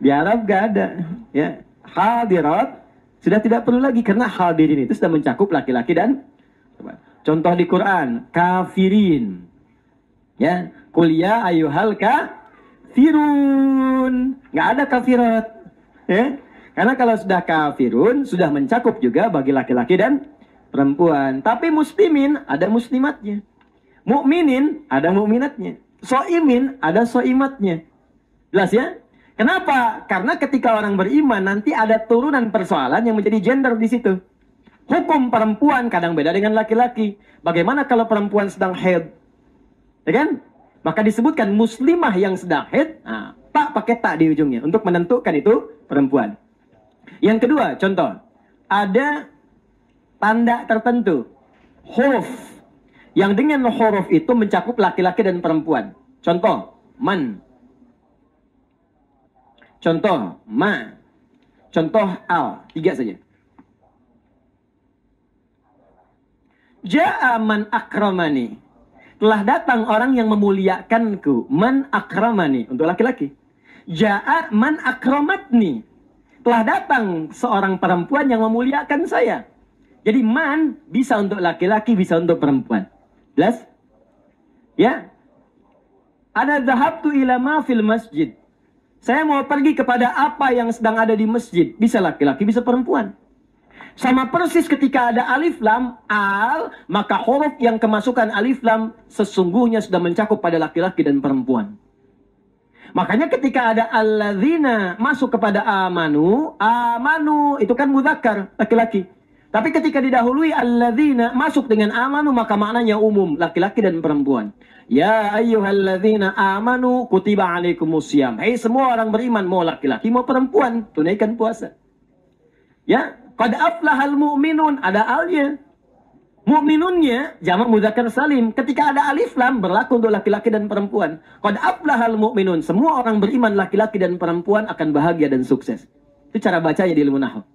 Di Arab nggak ada. Ya, hadirat sudah tidak perlu lagi karena hadirin itu sudah mencakup laki-laki dan contoh di Quran, kafirin. Ya, kuliah ayuhal kafirun. Nggak ada kafirat. Ya. Karena kalau sudah kafirun, sudah mencakup juga bagi laki-laki dan perempuan. Tapi muslimin, ada muslimatnya. Mukminin, ada mukminatnya. Soimin, ada soimatnya. Jelas ya? Kenapa? Karena ketika orang beriman, nanti ada turunan persoalan yang menjadi gender di situ. Hukum perempuan kadang beda dengan laki-laki. Bagaimana kalau perempuan sedang haid? Ya kan? Maka disebutkan muslimah yang sedang haid, nah, tak pakai tak di ujungnya untuk menentukan itu perempuan. Yang kedua, contoh, ada tanda tertentu, huruf, yang dengan huruf itu mencakup laki-laki dan perempuan. Contoh, man. Contoh, ma. Contoh, al. 3 saja. Ja'a man akramani. Telah datang orang yang memuliakanku. Man akramani. Untuk laki-laki. Ja'a man akramatni. Telah datang seorang perempuan yang memuliakan saya. Jadi man bisa untuk laki-laki, bisa untuk perempuan. Jelas? Ya. Ada dhahabtu ila ma fil masjid. Saya mau pergi kepada apa yang sedang ada di masjid. Bisa laki-laki, bisa perempuan. Sama persis ketika ada alif lam al, maka huruf yang kemasukan alif lam sesungguhnya sudah mencakup pada laki-laki dan perempuan. Makanya ketika ada alladzina masuk kepada amanu, amanu itu kan mudzakkar, laki-laki. Tapi ketika didahului alladzina masuk dengan amanu, maka maknanya umum, laki-laki dan perempuan. Ya ayyuhalladzina amanu kutiba alaikumusiyam. Hei semua orang beriman, mau laki-laki mau perempuan, tunaikan puasa. Ya, qad aflahal mu'minun, ada alnya. Mu'minunnya jamak mudzakkar salim. Ketika ada alif lam berlaku untuk laki-laki dan perempuan. Qad aflahal mu'minun, semua orang beriman laki-laki dan perempuan akan bahagia dan sukses. Itu cara bacanya di ilmu nahwu.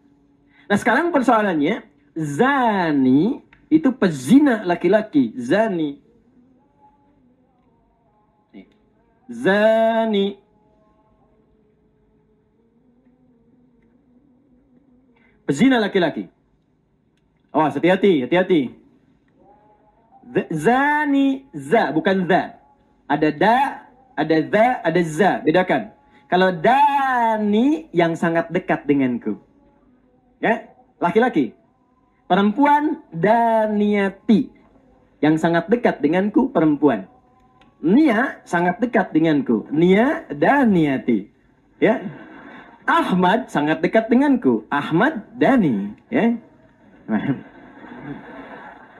Nah, sekarang persoalannya, zani itu pezina laki-laki, zani. Zani. Pezina laki-laki. Oh, hati-hati, hati-hati. Zani, za, bukan za. Ada da, ada za, ada za. Bedakan. Kalau dani yang sangat dekat denganku. Ya, laki-laki. Perempuan daniyati. Yang sangat dekat denganku, perempuan. Nia sangat dekat denganku. Nia daniyati. Ya. Ahmad sangat dekat denganku. Ahmad Dani. Ya.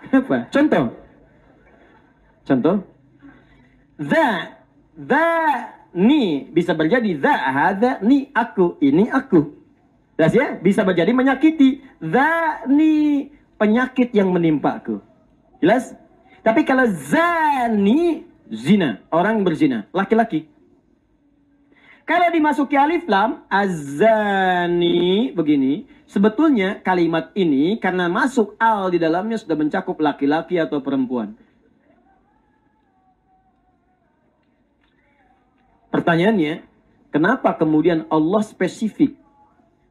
Kenapa? Contoh. Contoh. Ni bisa berjadi hadza ni aku, ini aku. Jelas ya? Bisa berjadi menyakiti. Ni penyakit yang menimpaku. Jelas? Tapi kalau zani zina, orang berzina, laki-laki. Kalau dimasuki alif lam, azani begini, sebetulnya kalimat ini karena masuk al di dalamnya sudah mencakup laki-laki atau perempuan. Pertanyaannya, kenapa kemudian Allah spesifik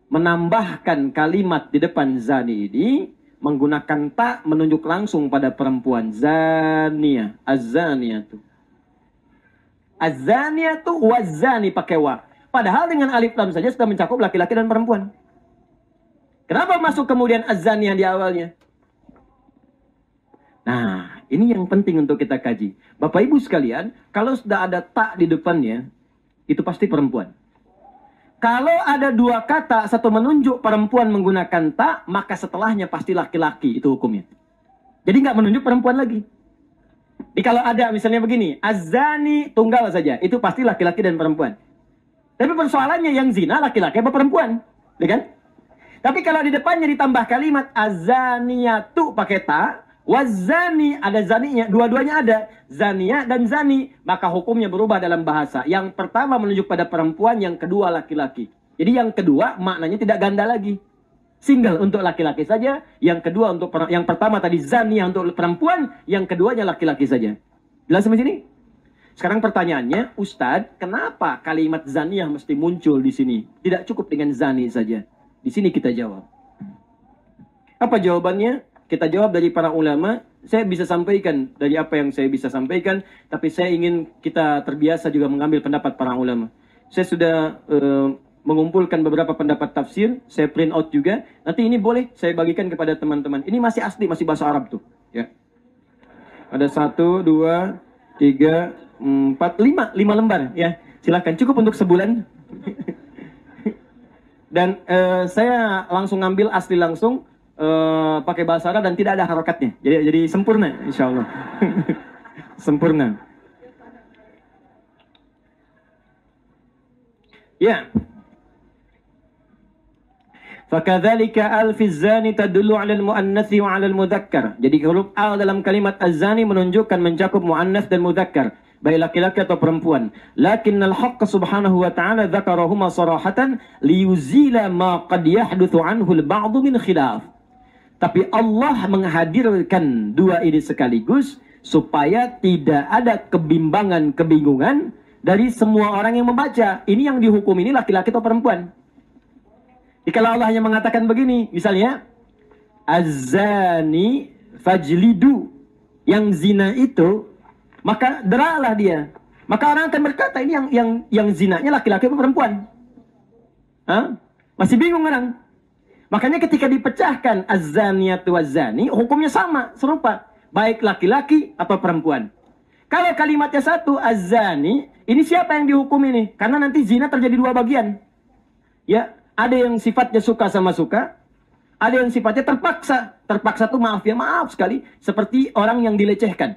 menambahkan kalimat di depan zani ini menggunakan tak menunjuk langsung pada perempuan, zaniyah, az-zaniyatu. Az-zaniyatu waz-zani pakai wa. Padahal dengan alif lam saja sudah mencakup laki-laki dan perempuan. Kenapa masuk kemudian az-zaniyah di awalnya? Nah, ini yang penting untuk kita kaji. Bapak Ibu sekalian, kalau sudah ada tak di depannya, itu pasti perempuan. Kalau ada dua kata, satu menunjuk perempuan menggunakan tak, maka setelahnya pasti laki-laki, itu hukumnya. Jadi nggak menunjuk perempuan lagi. Jadi kalau ada misalnya begini, azani tunggal saja, itu pasti laki-laki dan perempuan. Tapi persoalannya yang zina laki-laki apa perempuan, ya kan? Tapi kalau di depannya ditambah kalimat azaniyatu pakai ta, wazani ada zaninya, dua-duanya ada zaniya dan zani, maka hukumnya berubah dalam bahasa. Yang pertama menunjuk pada perempuan, yang kedua laki-laki. Jadi yang kedua maknanya tidak ganda lagi. Single untuk laki-laki saja, yang kedua untuk yang pertama tadi zaniya untuk perempuan, yang keduanya laki-laki saja. Jelas sampai sini? Sekarang pertanyaannya, Ustadz, kenapa kalimat zaniyah mesti muncul di sini? Tidak cukup dengan zani saja. Di sini kita jawab. Apa jawabannya? Kita jawab dari para ulama. Saya bisa sampaikan dari apa yang saya bisa sampaikan, tapi saya ingin kita terbiasa juga mengambil pendapat para ulama. Saya sudah mengumpulkan beberapa pendapat tafsir, saya print out juga. Nanti ini boleh saya bagikan kepada teman-teman. Ini masih asli, masih bahasa Arab tuh. Ya. Ada 1, 2, 3, 4, 5 lembar ya. Silahkan, cukup untuk sebulan. Dan saya langsung ngambil asli langsung pakai bahasa Arab dan tidak ada harokatnya. Jadi sempurna insya Allah. Sempurna. Ya. Fakadzalika al fi zani tadullu 'ala al-muannats wa 'ala al-mudzakkar. Jadi huruf al dalam kalimat az-zani menunjukkan mencakup muannats dan mudzakkar, baik laki-laki atau perempuan. Lakinnal haqq subhanahu wa ta'ala dzakarahuma sarahatan liyuzila ma qad yahdutsu anhu al-ba'd min khilaf. Tapi Allah menghadirkan dua ini sekaligus supaya tidak ada kebimbangan-kebingungan dari semua orang yang membaca. Ini yang dihukum ini laki-laki atau perempuan. Jika Allah hanya mengatakan begini, misalnya az-zani fajlidu, yang zina itu maka deralah dia. Maka orang akan berkata ini yang zinanya laki-laki atau perempuan? Hah? Masih bingung orang. Makanya ketika dipecahkan az-zaniyatu waz-zani, hukumnya sama, serupa, baik laki-laki atau perempuan. Kalau kalimatnya satu, az-zani, ini siapa yang dihukum ini? Karena nanti zina terjadi dua bagian. Ya, ada yang sifatnya suka sama suka, ada yang sifatnya terpaksa. Terpaksa tuh maaf sekali, seperti orang yang dilecehkan.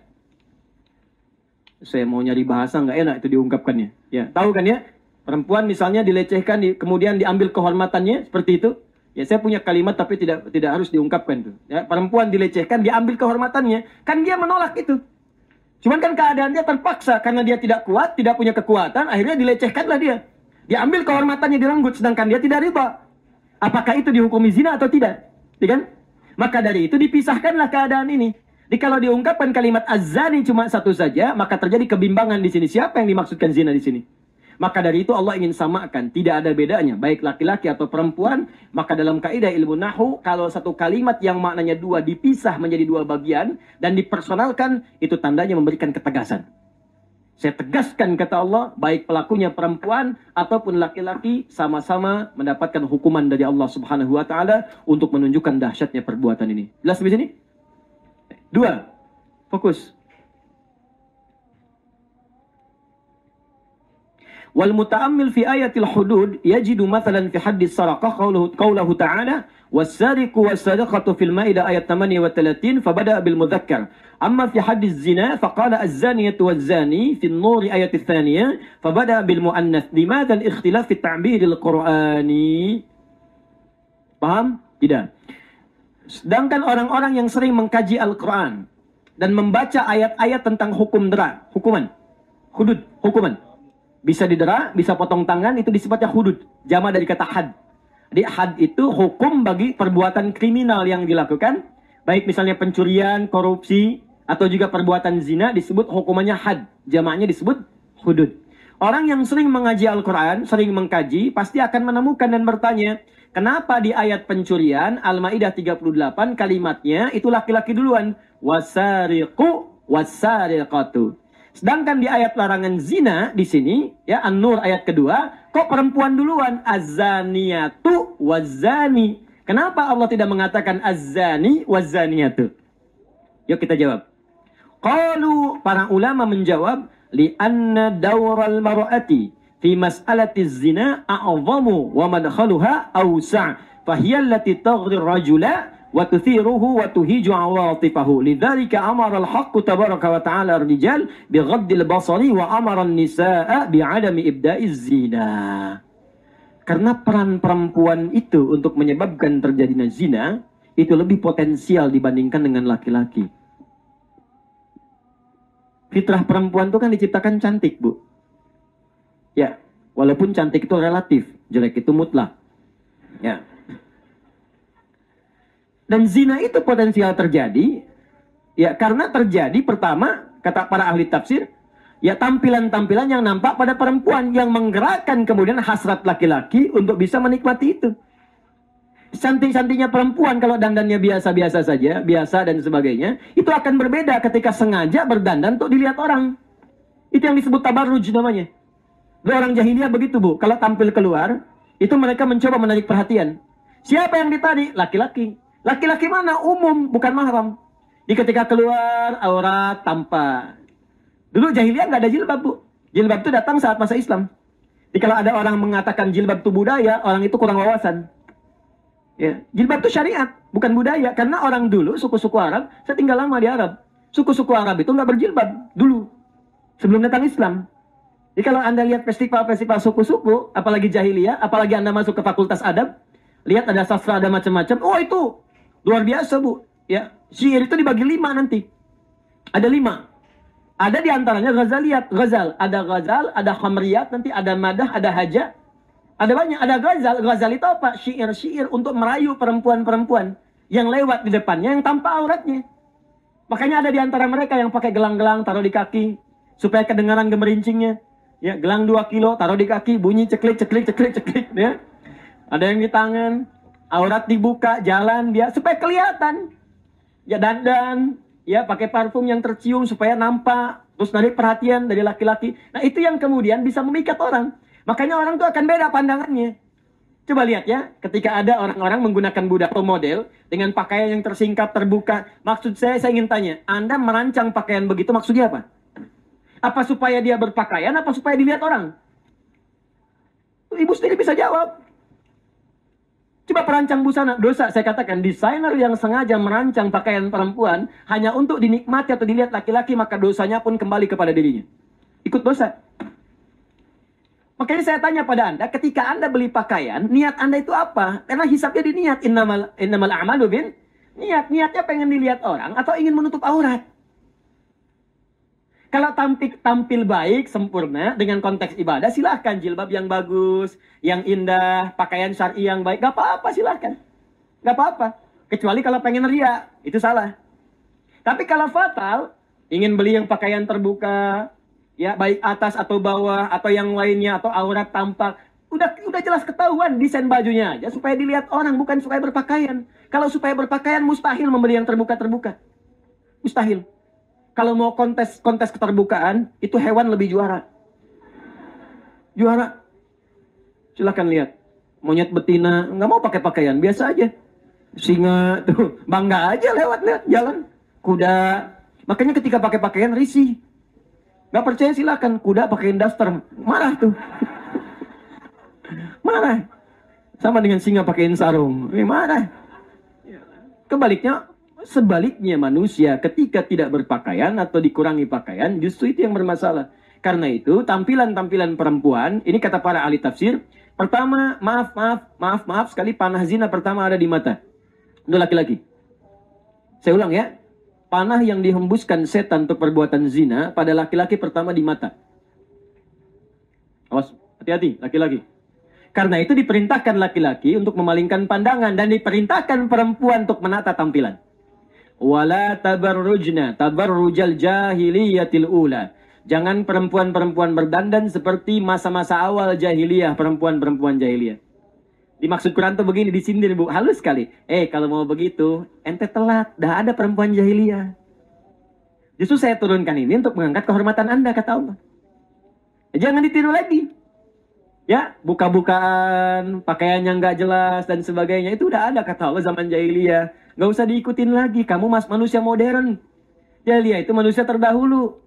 Saya mau nyari bahasa nggak enak itu diungkapkannya. Ya, tahu kan ya? Perempuan misalnya dilecehkan, kemudian diambil kehormatannya, seperti itu. Ya, saya punya kalimat tapi tidak harus diungkapkan tuh. Ya, perempuan dilecehkan, diambil kehormatannya, kan dia menolak itu. Cuman kan keadaan dia terpaksa karena dia tidak kuat, tidak punya kekuatan, akhirnya dilecehkanlah dia. Diambil kehormatannya, direnggut, sedangkan dia tidak riba. Apakah itu dihukumi zina atau tidak? Ya kan? Maka dari itu dipisahkanlah keadaan ini. Jadi kalau diungkapkan kalimat az-zani cuma satu saja, maka terjadi kebimbangan di sini. Siapa yang dimaksudkan zina di sini? Maka dari itu Allah ingin samakan, tidak ada bedanya, baik laki-laki atau perempuan. Maka dalam kaidah ilmu nahwu, kalau satu kalimat yang maknanya dua dipisah menjadi dua bagian dan dipersonalkan, itu tandanya memberikan ketegasan. Saya tegaskan, kata Allah, baik pelakunya perempuan ataupun laki-laki sama-sama mendapatkan hukuman dari Allah Subhanahu wa taala untuk menunjukkan dahsyatnya perbuatan ini. Jelas di sini? 2. Fokus. Wal muta'ammil fi ayatil hudud yajidu mathalan fi haddis saraqah qawluhu ta'ala was-sariqu was-sariqatu fil Maidah ayat 38 fabada bil mudzakkar. Amma fi haddis zina faqala az-zaniyatu waz-zani fi an-nur ayat ats-tsaniyah fabada bil muannats. Limadha al-ikhtilaf fi at-ta'bir al-Qur'ani? Paham? Tidak. Sedangkan orang-orang yang sering mengkaji Al-Quran dan membaca ayat-ayat tentang hukuman, hudud, hukuman. Bisa didera, bisa potong tangan, itu disebutnya hudud. Jama dari kata had. Jadi had itu hukum bagi perbuatan kriminal yang dilakukan. Baik misalnya pencurian, korupsi, atau juga perbuatan zina disebut hukumannya had. Jamanya disebut hudud. Orang yang sering mengaji Al-Quran, sering mengkaji, pasti akan menemukan dan bertanya, kenapa di ayat pencurian, Al-Maidah 38, kalimatnya itu laki-laki duluan. Wasariqu wasariqatu. Sedangkan di ayat larangan zina di sini, ya An-Nur ayat kedua, kok perempuan duluan? Az-zaniyatu waz-zani. Kenapa Allah tidak mengatakan az-zani waz-zaniyatu? Yuk kita jawab. Qalu, para ulama menjawab, li'anna dawral mar'ati fi mas'alati zina a'zamu wa madkhaluha awsa' fahiya allati taghri ar-rajula wa tuthiruhu wa tuhiju awatifahu. Lidzalika amara al-haqq tabaraka wa ta'ala ar-rijal bighaddil basari wa amara an-nisaa bi'adami ibda'iz zina. Karena peran perempuan itu untuk menyebabkan terjadinya zina itu lebih potensial dibandingkan dengan laki-laki. Fitrah perempuan itu kan diciptakan cantik, Bu. Ya, walaupun cantik itu relatif, jelek itu mutlak. Ya. Dan zina itu potensial terjadi, ya karena terjadi pertama kata para ahli tafsir, ya tampilan-tampilan yang nampak pada perempuan yang menggerakkan kemudian hasrat laki-laki untuk bisa menikmati itu. Cantik-cantiknya perempuan kalau dandannya biasa-biasa saja, biasa dan sebagainya, itu akan berbeda ketika sengaja berdandan untuk dilihat orang. Itu yang disebut tabarruj namanya. Orang jahiliyah begitu, Bu. Kalau tampil keluar, itu mereka mencoba menarik perhatian. Siapa yang ditarik? Laki-laki. Laki-laki mana? Umum, bukan mahram. Jadi ketika keluar, aurat tampak. Dulu jahiliyah nggak ada jilbab, Bu. Jilbab itu datang saat masa Islam. Jadi kalau ada orang mengatakan jilbab itu budaya, orang itu kurang wawasan. Ya, jilbab itu syariat, bukan budaya. Karena orang dulu, suku-suku Arab, saya tinggal lama di Arab. Suku-suku Arab itu nggak berjilbab dulu, sebelum datang Islam. Jadi kalau Anda lihat festival-festival suku-suku, apalagi jahiliyah, apalagi Anda masuk ke fakultas adab, lihat ada sastra, ada macam-macam. Oh itu luar biasa, Bu. Ya, syair itu dibagi 5 nanti. Ada 5. Ada di antaranya ghazaliyat, ghazal. Ada ghazal, ada khamriyat, nanti ada madah, ada haja. Ada banyak, ada ghazal. Ghazal itu apa? Syair-syair untuk merayu perempuan-perempuan yang lewat di depannya, yang tanpa auratnya. Makanya ada di antara mereka yang pakai gelang-gelang, taruh di kaki, supaya kedengaran gemerincingnya. Ya, gelang 2 kilo, taruh di kaki, bunyi ceklik, ceklik, ceklik, ceklik. Ya. Ada yang di tangan, aurat dibuka, jalan dia, supaya kelihatan. Ya dandan, ya pakai parfum yang tercium supaya nampak, terus narik perhatian dari laki-laki. Nah itu yang kemudian bisa memikat orang. Makanya orang tuh akan beda pandangannya. Coba lihat ya, ketika ada orang-orang menggunakan budak atau model dengan pakaian yang tersingkap, terbuka. Maksud saya ingin tanya, Anda merancang pakaian begitu maksudnya apa? Apa supaya dia berpakaian, apa supaya dilihat orang? Ibu sendiri bisa jawab. Coba perancang busana, dosa. Saya katakan, desainer yang sengaja merancang pakaian perempuan hanya untuk dinikmati atau dilihat laki-laki, maka dosanya pun kembali kepada dirinya. Ikut dosa. Makanya saya tanya pada Anda, ketika Anda beli pakaian, niat Anda itu apa? Karena hisabnya di niat. Innamal a'malu bin niat. Niatnya pengen dilihat orang atau ingin menutup aurat. Kalau tampil baik, sempurna, dengan konteks ibadah, silahkan jilbab yang bagus, yang indah, pakaian syar'i yang baik, gak apa-apa, silahkan. Gak apa-apa. Kecuali kalau pengen ria, itu salah. Tapi kalau fatal, ingin beli yang pakaian terbuka, ya baik atas atau bawah, atau yang lainnya, atau aurat tampak, udah jelas ketahuan desain bajunya aja, supaya dilihat orang, bukan supaya berpakaian. Kalau supaya berpakaian, mustahil membeli yang terbuka-terbuka. Mustahil. Kalau mau kontes keterbukaan, itu hewan lebih juara. Juara. Silahkan lihat. Monyet betina, nggak mau pakai pakaian, biasa aja. Singa, tuh, bangga aja lewat jalan. Kuda. Makanya ketika pakai pakaian, risih. Nggak percaya silahkan. Kuda pakaiin daster. Marah tuh. Marah. Sama dengan singa pakaiin sarung. Marah. Sebaliknya manusia ketika tidak berpakaian atau dikurangi pakaian, justru itu yang bermasalah. Karena itu tampilan-tampilan perempuan, ini kata para ahli tafsir, pertama maaf sekali, panah zina pertama ada di mata. Untuk laki-laki. Saya ulang ya, panah yang dihembuskan setan untuk perbuatan zina pada laki-laki pertama di mata. Awas, hati-hati laki-laki. Karena itu diperintahkan laki-laki untuk memalingkan pandangan dan diperintahkan perempuan untuk menata tampilan. Wala tabarrujna tabarrujal jahiliyatil ula. Jangan perempuan-perempuan berdandan seperti masa-masa awal jahiliyah, perempuan-perempuan jahiliyah. Dimaksud Quran tuh begini, disindir, Bu, halus sekali. Kalau mau begitu, ente telat, dah ada perempuan jahiliyah. Justru saya turunkan ini untuk mengangkat kehormatan Anda, kata Allah. Jangan ditiru lagi. Ya, buka-bukaan, pakaian yang nggak jelas dan sebagainya, itu udah ada kata Allah zaman jahiliyah. Nggak usah diikutin lagi, kamu manusia modern. Jahiliyah itu manusia terdahulu.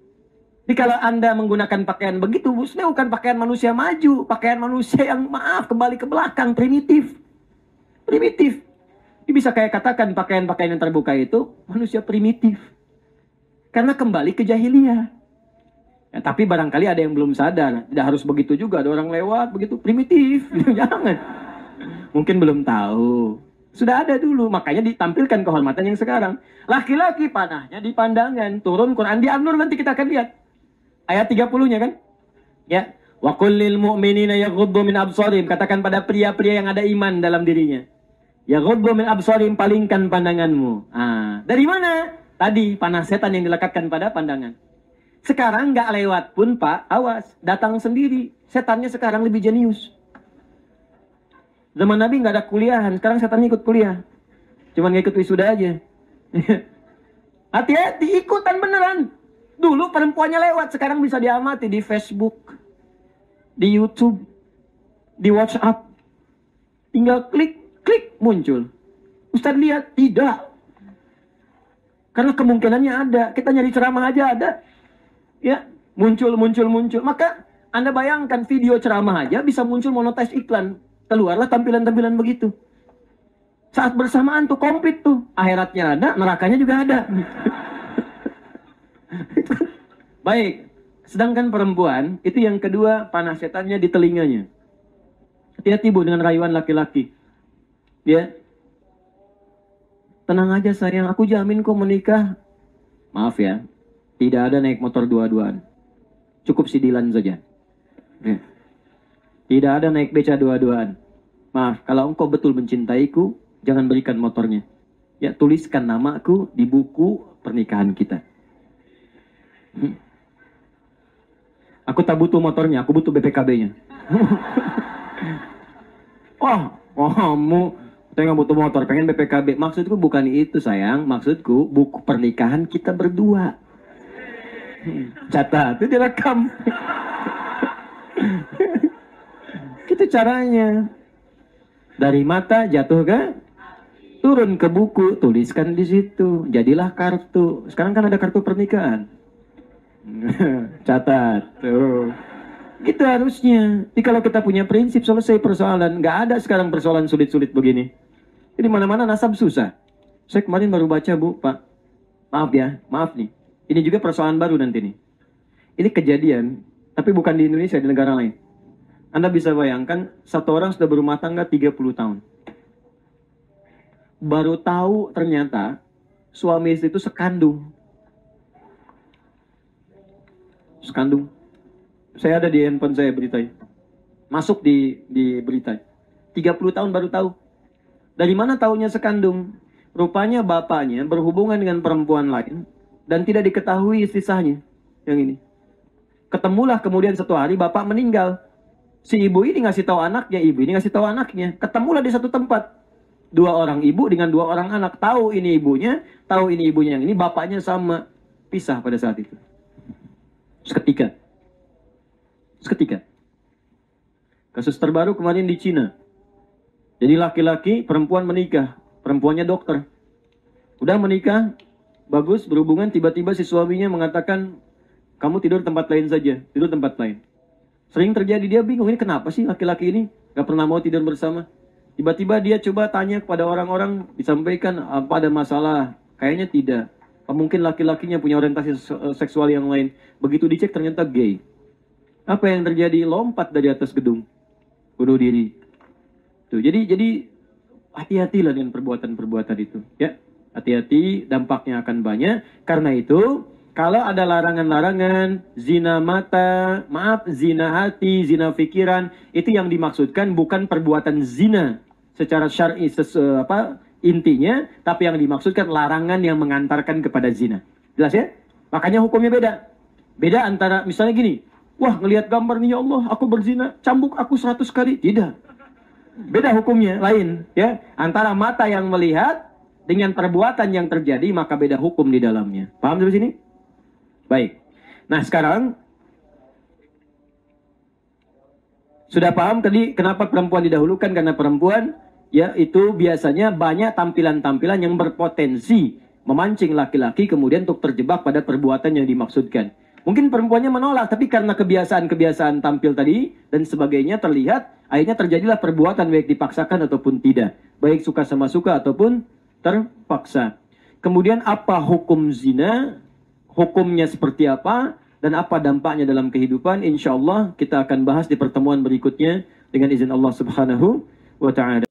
Jadi kalau Anda menggunakan pakaian begitu, sebenarnya bukan pakaian manusia maju, pakaian manusia yang kembali ke belakang, primitif. Primitif. Ini bisa kayak katakan pakaian-pakaian yang terbuka itu manusia primitif. Karena kembali ke jahiliyah. Ya, tapi barangkali ada yang belum sadar, tidak harus begitu juga. Ada orang lewat begitu primitif, jangan. Mungkin belum tahu. Sudah ada dulu, makanya ditampilkan kehormatan yang sekarang. Laki-laki panahnya di pandangan, turun Quran di An-Nur, nanti kita akan lihat. Ayat 30-nya kan? Ya. Wa qul lil mu'minina yaghuddu min absarihim, katakan pada pria-pria yang ada iman dalam dirinya. Yaghuddu min absarihim, palingkan pandanganmu. Dari mana? Tadi panah setan yang dilekatkan pada pandangan. Sekarang nggak lewat pun Pak, awas, datang sendiri. Setannya sekarang lebih jenius. Zaman Nabi nggak ada kuliahan, sekarang setannya ikut kuliah. Cuman ngikut wisuda aja. Hati-hati, ikutan beneran. Dulu perempuannya lewat, sekarang bisa diamati di Facebook, di YouTube, di WhatsApp. Tinggal klik muncul. Ustaz lihat, tidak. Karena kemungkinannya ada. Kita nyari ceramah aja ada. Ya, muncul. Maka Anda bayangkan video ceramah aja bisa muncul monetize iklan. Keluarlah tampilan-tampilan begitu. Saat bersamaan tuh komplit tuh. Akhiratnya ada, nerakanya juga ada. Baik. Sedangkan perempuan, itu yang kedua, panah setannya di telinganya. Hati-hati Bu dengan rayuan laki-laki. Ya. Tenang aja sayang, aku jamin kok menikah. Maaf ya, tidak ada naik motor dua-duaan. Cukup sidilan saja. Ya. Tidak ada naik beca dua-duaan. Maaf, kalau engkau betul mencintaiku, jangan berikan motornya. Ya, tuliskan namaku di buku pernikahan kita. Aku tak butuh motornya, aku butuh BPKB-nya. Kamu saya nggak butuh motor, pengen BPKB. Maksudku bukan itu sayang, maksudku buku pernikahan kita berdua. Catat, itu direkam. Itu caranya. Dari mata jatuh ke turun ke buku, tuliskan di situ. Jadilah kartu. Sekarang kan ada kartu pernikahan. Catat. Tuh. Gitu harusnya. Jadi kalau kita punya prinsip, selesai persoalan. Nggak ada sekarang persoalan sulit-sulit begini. Jadi mana-mana nasab susah. Saya kemarin baru baca Bu, Pak. Maaf ya, maaf nih. Ini juga persoalan baru nanti nih. Ini kejadian, tapi bukan di Indonesia, di negara lain. Anda bisa bayangkan, satu orang sudah berumah tangga 30 tahun. Baru tahu ternyata, suami istri itu sekandung. Sekandung. Saya ada di handphone saya beritanya. Masuk di berita. 30 tahun baru tahu. Dari mana tahunya sekandung? Rupanya bapaknya berhubungan dengan perempuan lain dan tidak diketahui istri sahnya. Yang ini. Ketemulah kemudian satu hari bapak meninggal. Si ibu ini ngasih tahu anaknya, ibu ini ngasih tahu anaknya. Ketemulah di satu tempat. Dua orang ibu dengan dua orang anak. Tahu ini ibunya, tahu ini ibunya yang ini. Bapaknya sama. Pisah pada saat itu. Seketika. Kasus terbaru kemarin di Cina. Jadi laki-laki, perempuan menikah. Perempuannya dokter. Udah menikah, bagus, berhubungan, tiba-tiba si suaminya mengatakan, kamu tidur tempat lain saja, tidur tempat lain. Sering terjadi, dia bingung, ini kenapa sih laki-laki ini gak pernah mau tidur bersama. Tiba-tiba dia coba tanya kepada orang-orang, disampaikan apa ada masalah. Kayaknya tidak. Mungkin laki-lakinya punya orientasi seksual yang lain. Begitu dicek ternyata gay. Apa yang terjadi? Lompat dari atas gedung. Bunuh diri. Tuh, jadi hati-hatilah dengan perbuatan-perbuatan itu. Ya, hati-hati, dampaknya akan banyak. Karena itu, kalau ada larangan-larangan, zina mata, zina hati, zina pikiran, itu yang dimaksudkan bukan perbuatan zina secara syar'i intinya, tapi yang dimaksudkan larangan yang mengantarkan kepada zina. Jelas ya? Makanya hukumnya beda. Beda antara misalnya gini, wah ngelihat gambar nih ya Allah, aku berzina, cambuk aku 100 kali. Tidak. Beda hukumnya, lain. Ya, antara mata yang melihat dengan perbuatan yang terjadi, maka beda hukum di dalamnya. Paham sampai sini? Baik. Nah sekarang, sudah paham tadi kenapa perempuan didahulukan? Karena perempuan, ya itu biasanya banyak tampilan-tampilan yang berpotensi memancing laki-laki kemudian untuk terjebak pada perbuatan yang dimaksudkan. Mungkin perempuannya menolak, tapi karena kebiasaan-kebiasaan tampil tadi dan sebagainya terlihat, akhirnya terjadilah perbuatan baik dipaksakan ataupun tidak. Baik suka sama suka ataupun terpaksa. Kemudian apa hukum zina? Hukumnya seperti apa? Dan apa dampaknya dalam kehidupan? Insya Allah kita akan bahas di pertemuan berikutnya dengan izin Allah Subhanahu wa ta'ala.